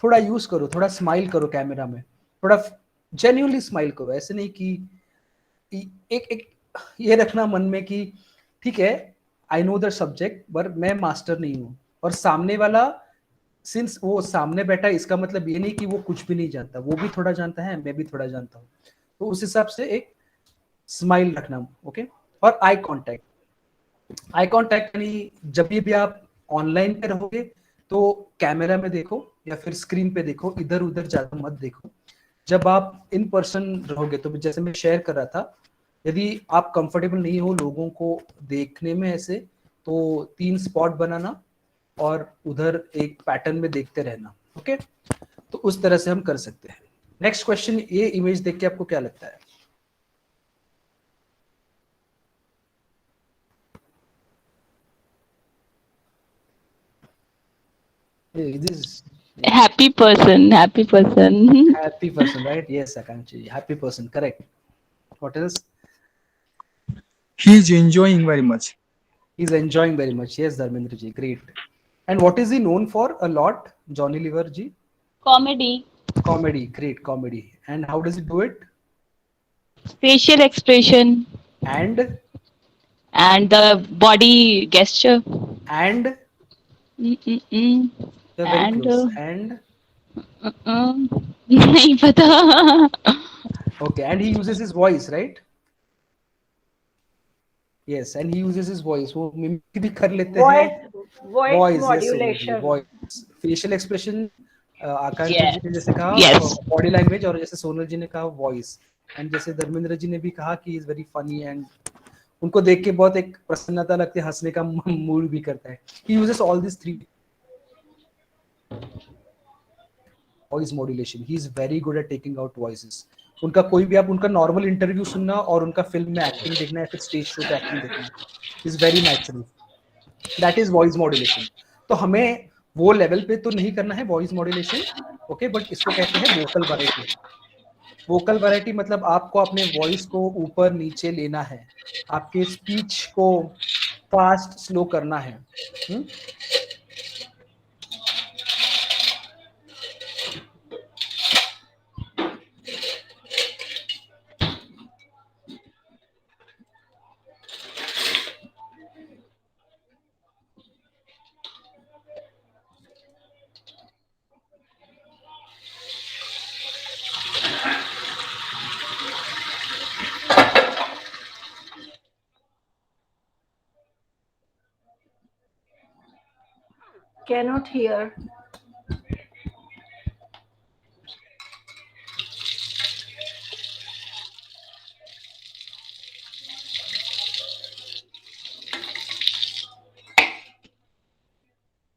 थोड़ा यूज करो, थोड़ा स्माइल करो कैमरा में, थोड़ा जेन्युइनली स्माइल करो. ऐसे नहीं कि एक ये रखना मन में कि ठीक है, आई नो द सब्जेक्ट पर मैं मास्टर नहीं हूं, और सामने वाला सिंस वो सामने बैठा है इसका मतलब ये नहीं कि वो कुछ भी नहीं जानता, वो भी थोड़ा जानता है, मैं भी थोड़ा जानता हूँ. तो उस हिसाब से एक स्माइल रखना. ओके, और आई कॉन्टैक्ट. आई कॉन्टैक्ट यानी जब भी आप ऑनलाइन पे रहोगे तो कैमरा में देखो या फिर स्क्रीन पे देखो, इधर उधर ज्यादा मत देखो. जब आप इन पर्सन रहोगे तो जैसे मैं शेयर कर रहा था, यदि आप कंफर्टेबल नहीं हो लोगों को देखने में ऐसे, तो 3 स्पॉट बनाना और उधर एक पैटर्न में देखते रहना. ओके, तो उस तरह से हम कर सकते हैं. नेक्स्ट क्वेश्चन, ये इमेज देख के आपको क्या लगता है? This Happy person, happy person, right? Yes, Akanshi, happy person, correct. What else? He is enjoying very much. He's enjoying very much. Yes, Dharmendra ji, great. And what is he known for a lot, Johnny Lever ji? Comedy, Comedy, great comedy. And how does he do it? facial expression, And the body gesture. and Mm-mm-mm. you're very And, close. And नहीं पता. okay, and he uses his voice, right? Yes, and he uses his voice. वो mimicry भी कर लेते हैं. voice Yes, modulation. voice, facial expression. आकांक्षी Yes. जी ने जैसे कहा Yes. बॉडी लैंग्वेज, और जैसे सोनल जी ने कहा वॉइस, एंड जैसे धर्मेंद्र जी ने भी कहा कि इज वेरी फनी, एंड उनको देख के बहुत एक प्रसन्नता लगती है, हंसने का मूड भी करता है. He uses all this 3. Voice modulation, he is very good at taking out voices. उनका कोई भी आप उनका नॉर्मल इंटरव्यू सुनना और उनका फिल्म में एक्टिंग देखना है, फिर स्टेज शो पे एक्टिंग देखना, is very natural. That is voice modulation. तो हमें वो लेवल पे तो नहीं करना है वॉइस मॉड्यूलेशन, ओके, बट इसको कहते हैं वोकल वैरायटी। वोकल वैरायटी मतलब आपको अपने वॉइस को ऊपर नीचे लेना है, आपके स्पीच को फास्ट स्लो करना है। Cannot hear.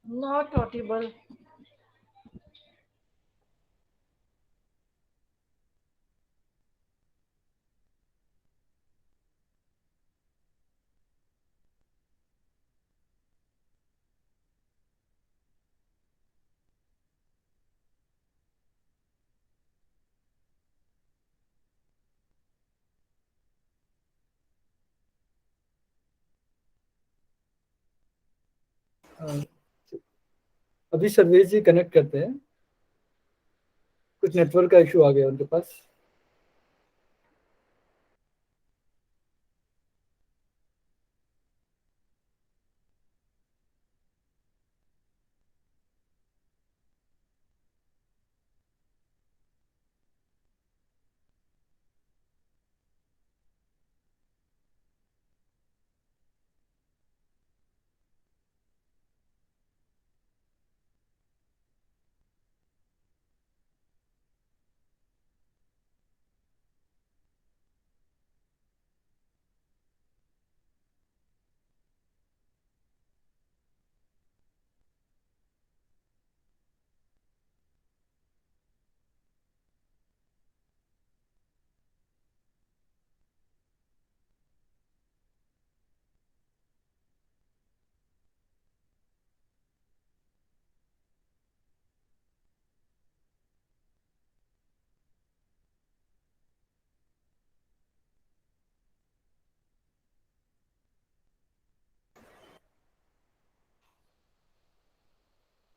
Not audible. अभी सर्वेश जी कनेक्ट करते हैं, कुछ नेटवर्क का इशू आ गया उनके पास।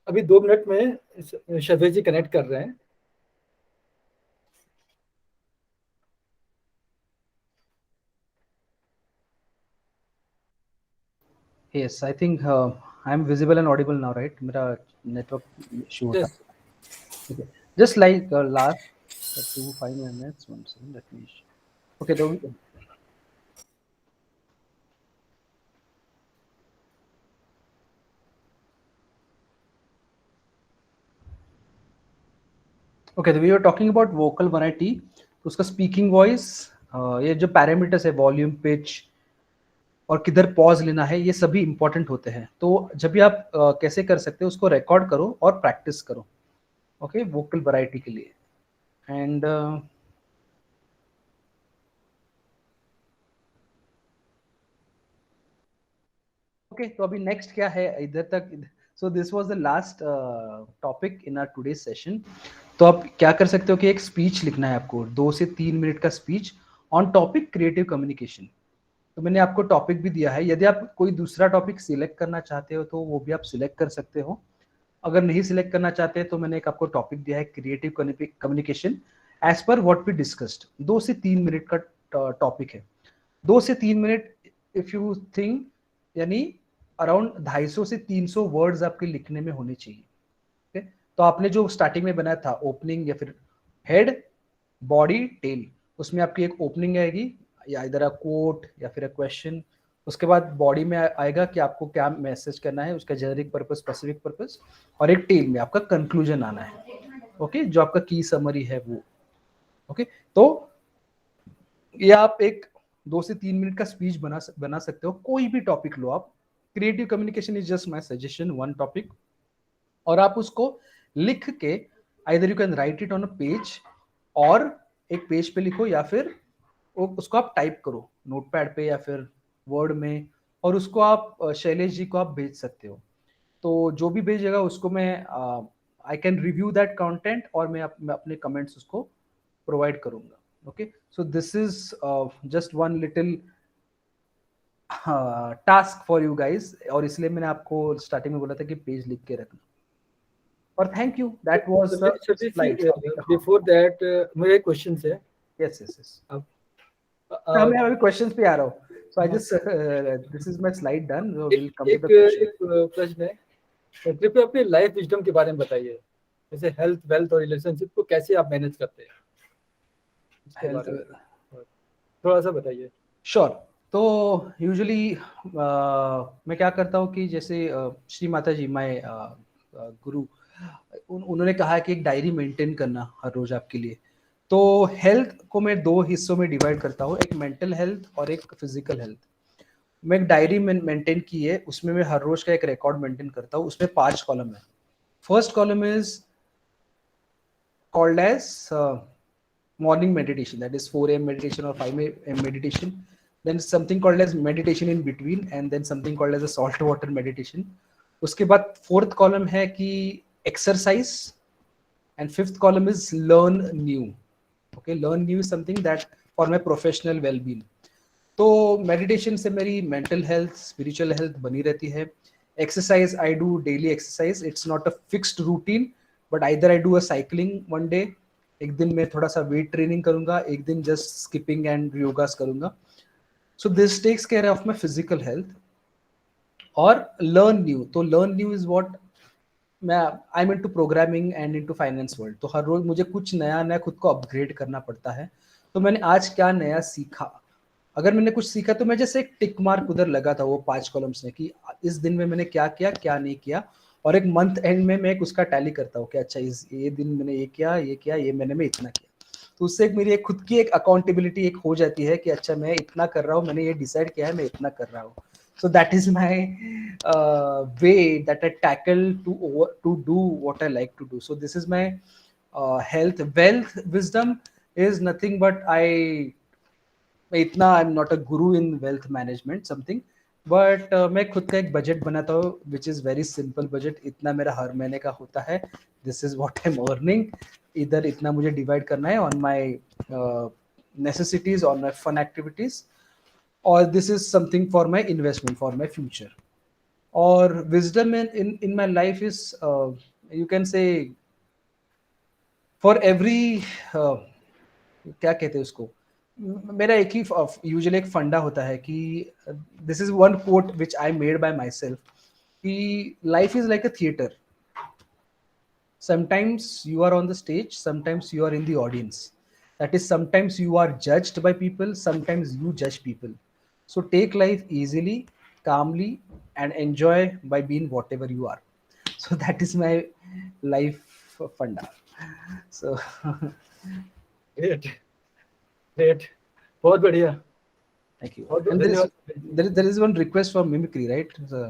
अभी 2 मिनट में सर्वेश जी कनेक्ट कर रहे हैं। Yes, I think I am visible and audible now, right? मेरा network issue होता Yes. है। Okay. Just like last 5 minutes, 1 second, let me. Okay, तो okay, we are talking about vocal variety. तो उसका स्पीकिंग वॉइस, ये जो parameters है, volume, pitch और किधर पॉज लेना है, ये सभी इंपॉर्टेंट होते हैं। तो जब भी आप कैसे कर सकते हो, उसको रिकॉर्ड करो और प्रैक्टिस करो, ओके, वोकल वैरायटी के लिए। एंड ओके, तो अभी नेक्स्ट क्या है इधर तक। So this was the last topic in our today session. तो आप क्या कर सकते हो कि एक स्पीच लिखना है आपको, 2 से 3 मिनट का speech on topic creative communication. तो मैंने आपको टॉपिक भी दिया है, यदि आप कोई दूसरा टॉपिक सिलेक्ट करना चाहते हो तो वो भी आप सिलेक्ट कर सकते हो। अगर नहीं सिलेक्ट करना चाहते तो मैंने एक आपको टॉपिक दिया है, creative communication as per what we discussed. 2 से 3 मिनट का टॉपिक है। 2 से 3 मिनट इफ यू थिंक, यानी अराउंड 250 से 300 वर्ड्स आपके लिखने में होने चाहिए। okay? तो आपने जो स्टार्टिंग में बनाया था ओपनिंग या फिर हेड, बॉडी, टेल, उसमें आपकी एक ओपनिंग आएगी या इधर अ कोट या फिर अ क्वेश्चन। उसके बाद बॉडी में आएगा कि आपको क्या मैसेज करना है, उसका जेनरिक पर्पस, स्पेसिफिक पर्पस, और एक टेल में आपका कंक्लूजन आना है, ओके, जो आपका की समरी है वो। ओके, तो ये आप एक 2 से 3 मिनट का स्पीच बना सकते हो, कोई भी टॉपिक लो आप। Creative communication is just my suggestion, one topic, और आप उसको लिख के either you can write it on a page, और एक पेज पे लिखो या फिर उसको आप टाइप करो नोटपैड पे या फिर वर्ड में, और उसको आप शैलेश जी को आप भेज सकते हो। तो जो भी भेजेगा उसको मैं I can review that content और मैं अपने comments उसको provide करूँगा. Okay, so this is just one little task for you guys, और इसलिए मैंने आपको starting में बोला था कि page लिख के रखना. और thank you, that was the slide. Before that, मेरे क्वेश्चन है. Yes. मैं अभी questions पे आ रहा हूँ. So I just this is my slide done. So we'll come to the question. एक प्रश्न है, कृपया अपनी लाइफ विजडम के बारे में बताइए, जैसे हेल्थ, वेल्थ और रिलेशनशिप को कैसे आप मैनेज करते हैं, इसके बारे में थोड़ा सा बताइए. Sure. तो यूजुअली मैं क्या करता हूँ कि जैसे श्री माता जी, माय गुरु, उन्होंने कहा कि एक डायरी मेंटेन करना हर रोज आपके लिए. तो हेल्थ को मैं 2 हिस्सों में डिवाइड करता हूँ, एक मेंटल हेल्थ और एक फिजिकल हेल्थ. मैं एक डायरी मेंटेन की है, उसमें मैं हर रोज का एक रिकॉर्ड मेंटेन करता हूँ. उसमें 5 कॉलम है. First column is called as morning meditation, that is 4 AM meditation or 5 AM meditation. Then something called as meditation in between, and then something called as a salt water meditation. उसके बाद 4th column है कि exercise, and 5th column is learn new. Okay, learn new is something that for my professional well-being. तो meditation से मेरी mental health, spiritual health बनी रहती है. Exercise, I do daily exercise. It's not a fixed routine, but either I do a cycling one day, एक दिन मैं थोड़ा सा वेट ट्रेनिंग करूंगा, एक दिन जस्ट स्किपिंग एंड योगास करूंगा. So this takes care of my physical health. और लर्न न्यू, तो लर्न न्यू इज व्हाट मैं I am into programming and into finance world. तो हर रोज मुझे कुछ नया खुद को अपग्रेड करना पड़ता है. तो मैंने आज क्या नया सीखा, अगर मैंने कुछ सीखा तो मैं जैसे एक टिक मार्क उधर लगा था वो 5 कॉलम्स में कि इस दिन में मैंने क्या किया, क्या नहीं किया. और एक मंथ एंड में मैं एक उसका टैली करता हूँ कि अच्छा ये दिन मैंने ये किया, ये मैंने मैं इतना किया. तो उससे एक मेरी एक खुद की एक अकाउंटेबिलिटी एक हो जाती है कि अच्छा मैं इतना कर रहा हूँ, मैंने ये डिसाइड किया है, मैं इतना कर रहा हूँ. So that is my way that I tackle to do what I like to do. So this is my health. Wealth wisdom is nothing but I am not a guru in wealth management something, but मैं खुद का एक budget बनाता हूँ which is very simple budget. इतना मेरा हर महीने का होता है. This is what I am earning. इधर इतना मुझे डिवाइड करना है on my necessities, on my fun activities, और this is something for my investment, for my future. और wisdom in my life is you can say for every क्या कहते हैं उसको, मेरा एक ही यूजुअली एक फंडा होता है कि this is one quote which I made by my self कि life is like a theatre. Sometimes you are on the stage, sometimes you are in the audience. That is sometimes you are judged by people, sometimes you जज people. So take life easily, calmly, and enjoy by being whatever you are. So that is my life funda. So great. बहुत बढ़िया. Thank you. And there is one request for mimicry, right? So,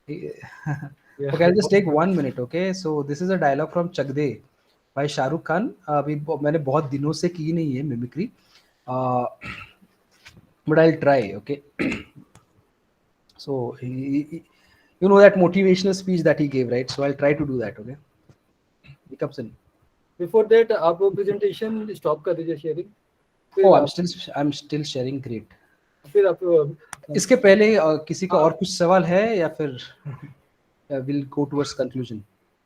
Yeah. okay, I'll just take 1 minute. Okay, so this is a dialogue from Chak De by Shahrukh Khan. अभी मैंने बहुत दिनों से की नहीं है mimicry, but I'll try. Okay. So you know that motivational speech that he gave, right? So I'll try to do that. Okay. He comes in. Before that, आप presentation stop कर दीजिए sharing. Oh, I'm still sharing. Great. फिर आप इसके पहले किसी का और कुछ सवाल है या फिर we'll go towards conclusion.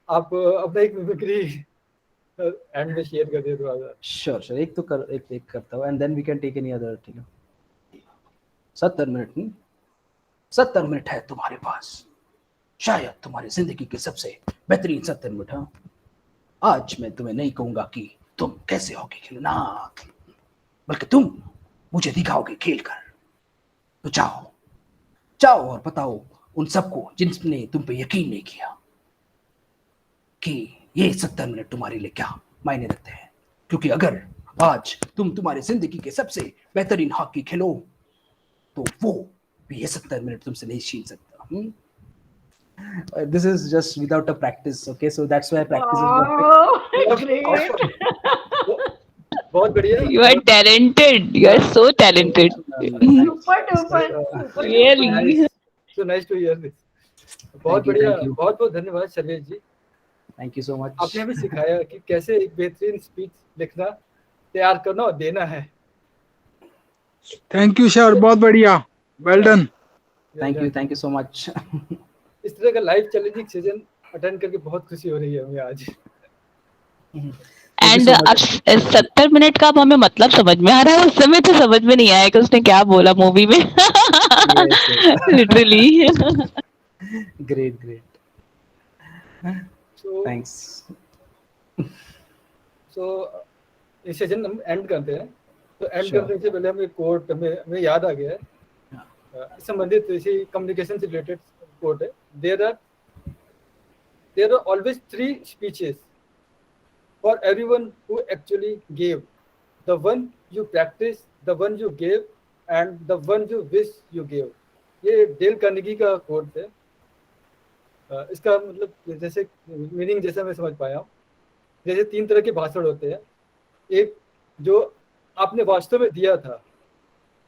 आप अपना एक मिमिक्री एंड में शेयर कर दिए थोड़ा सा. Sure. एक करता हूँ and then we can take any other. ठीक है. 70 मिनट है तुम्हारे पास, शायद तुम्हारी जिंदगी के सबसे बेहतरीन 70 मिनट. हाँ, आज मैं तुम्हें नहीं कहूंगा कि तुम कैसे होगे खेलना, बल्कि तुम मुझे दिखाओगे खेल कर. तो जाओ और बताओ उन सबको जिनने तुम पे यकीन नहीं किया कि ये 70 मिनट तुम्हारे लिए क्या मायने रखते हैं. क्योंकि अगर आज तुम तुम्हारी जिंदगी के सबसे बेहतरीन हॉकी खेलो तो वो ये 70 मिनट तुमसे नहीं छीन सकता. This is just without a practice. Okay, so that's why practice is Great. बहुत बढ़िया. You are talented. You are so talented. Super. Really. So nice to hear this. बहुत Thank you, बढ़िया. thank you. बहुत धन्यवाद Shailesh ji. Thank you so much. आपने हमें सिखाया कि कैसे एक बेहतरीन स्पीच लिखना, तैयार करना और देना है। थैंक यू सर, बहुत बढ़िया, well done. Thank you so much. इस तरह का लाइव चैलेंजिंग सेशन अटेंड करके बहुत खुशी हो रही है हमें आज। एंड अब 70 मिनट का अब हमें मतलब समझ में आ रहा है, उस समय तो समझ में नहीं आया कि उसने क्या बोला मूवी में। Literally. Great great, So, thanks. So इस सेशन हम एंड करते हैं। तो एंड Sure. करने से पहले हमें कोट हमें याद आ गया है, इस संबंधित इसी कम्युनिकेशन से रिलेटेड कोट है। There are always 3 speeches for everyone who actually give, the one you practice, the one you give and the one you wish you give. ये डेल कार्नेगी का कोट है। इसका मतलब जैसे मीनिंग जैसा मैं समझ पाया हूँ, जैसे 3 तरह के भाषण होते हैं। एक जो आपने वास्तव में दिया था,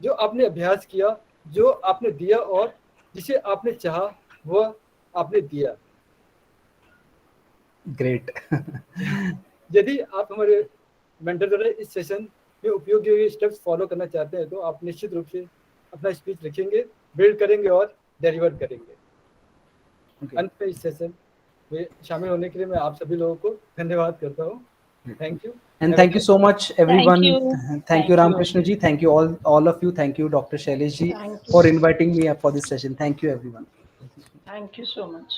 जो आपने अभ्यास किया, जो आपने दिया और जिसे आपने चाहा वह आपने दिया। ग्रेट। यदि आप हमारे मेंटर द्वारा इस सेशन में उपयोगी हुए स्टेप्स फॉलो करना चाहते हैं तो आप निश्चित रूप से अपना स्पीच लिखेंगे, बिल्ड करेंगे और डिलीवर करेंगे। अंत में इस सेशन में शामिल होने के लिए मैं आप सभी लोगों को धन्यवाद करता हूँ। Thank you And thank you so much, everyone. you. Thank you, Ramkrishna ji. Thank you all of you. Thank you, Dr. Shailesh ji, Thank you. for inviting me up for this session. Thank you, everyone. Thank you so much.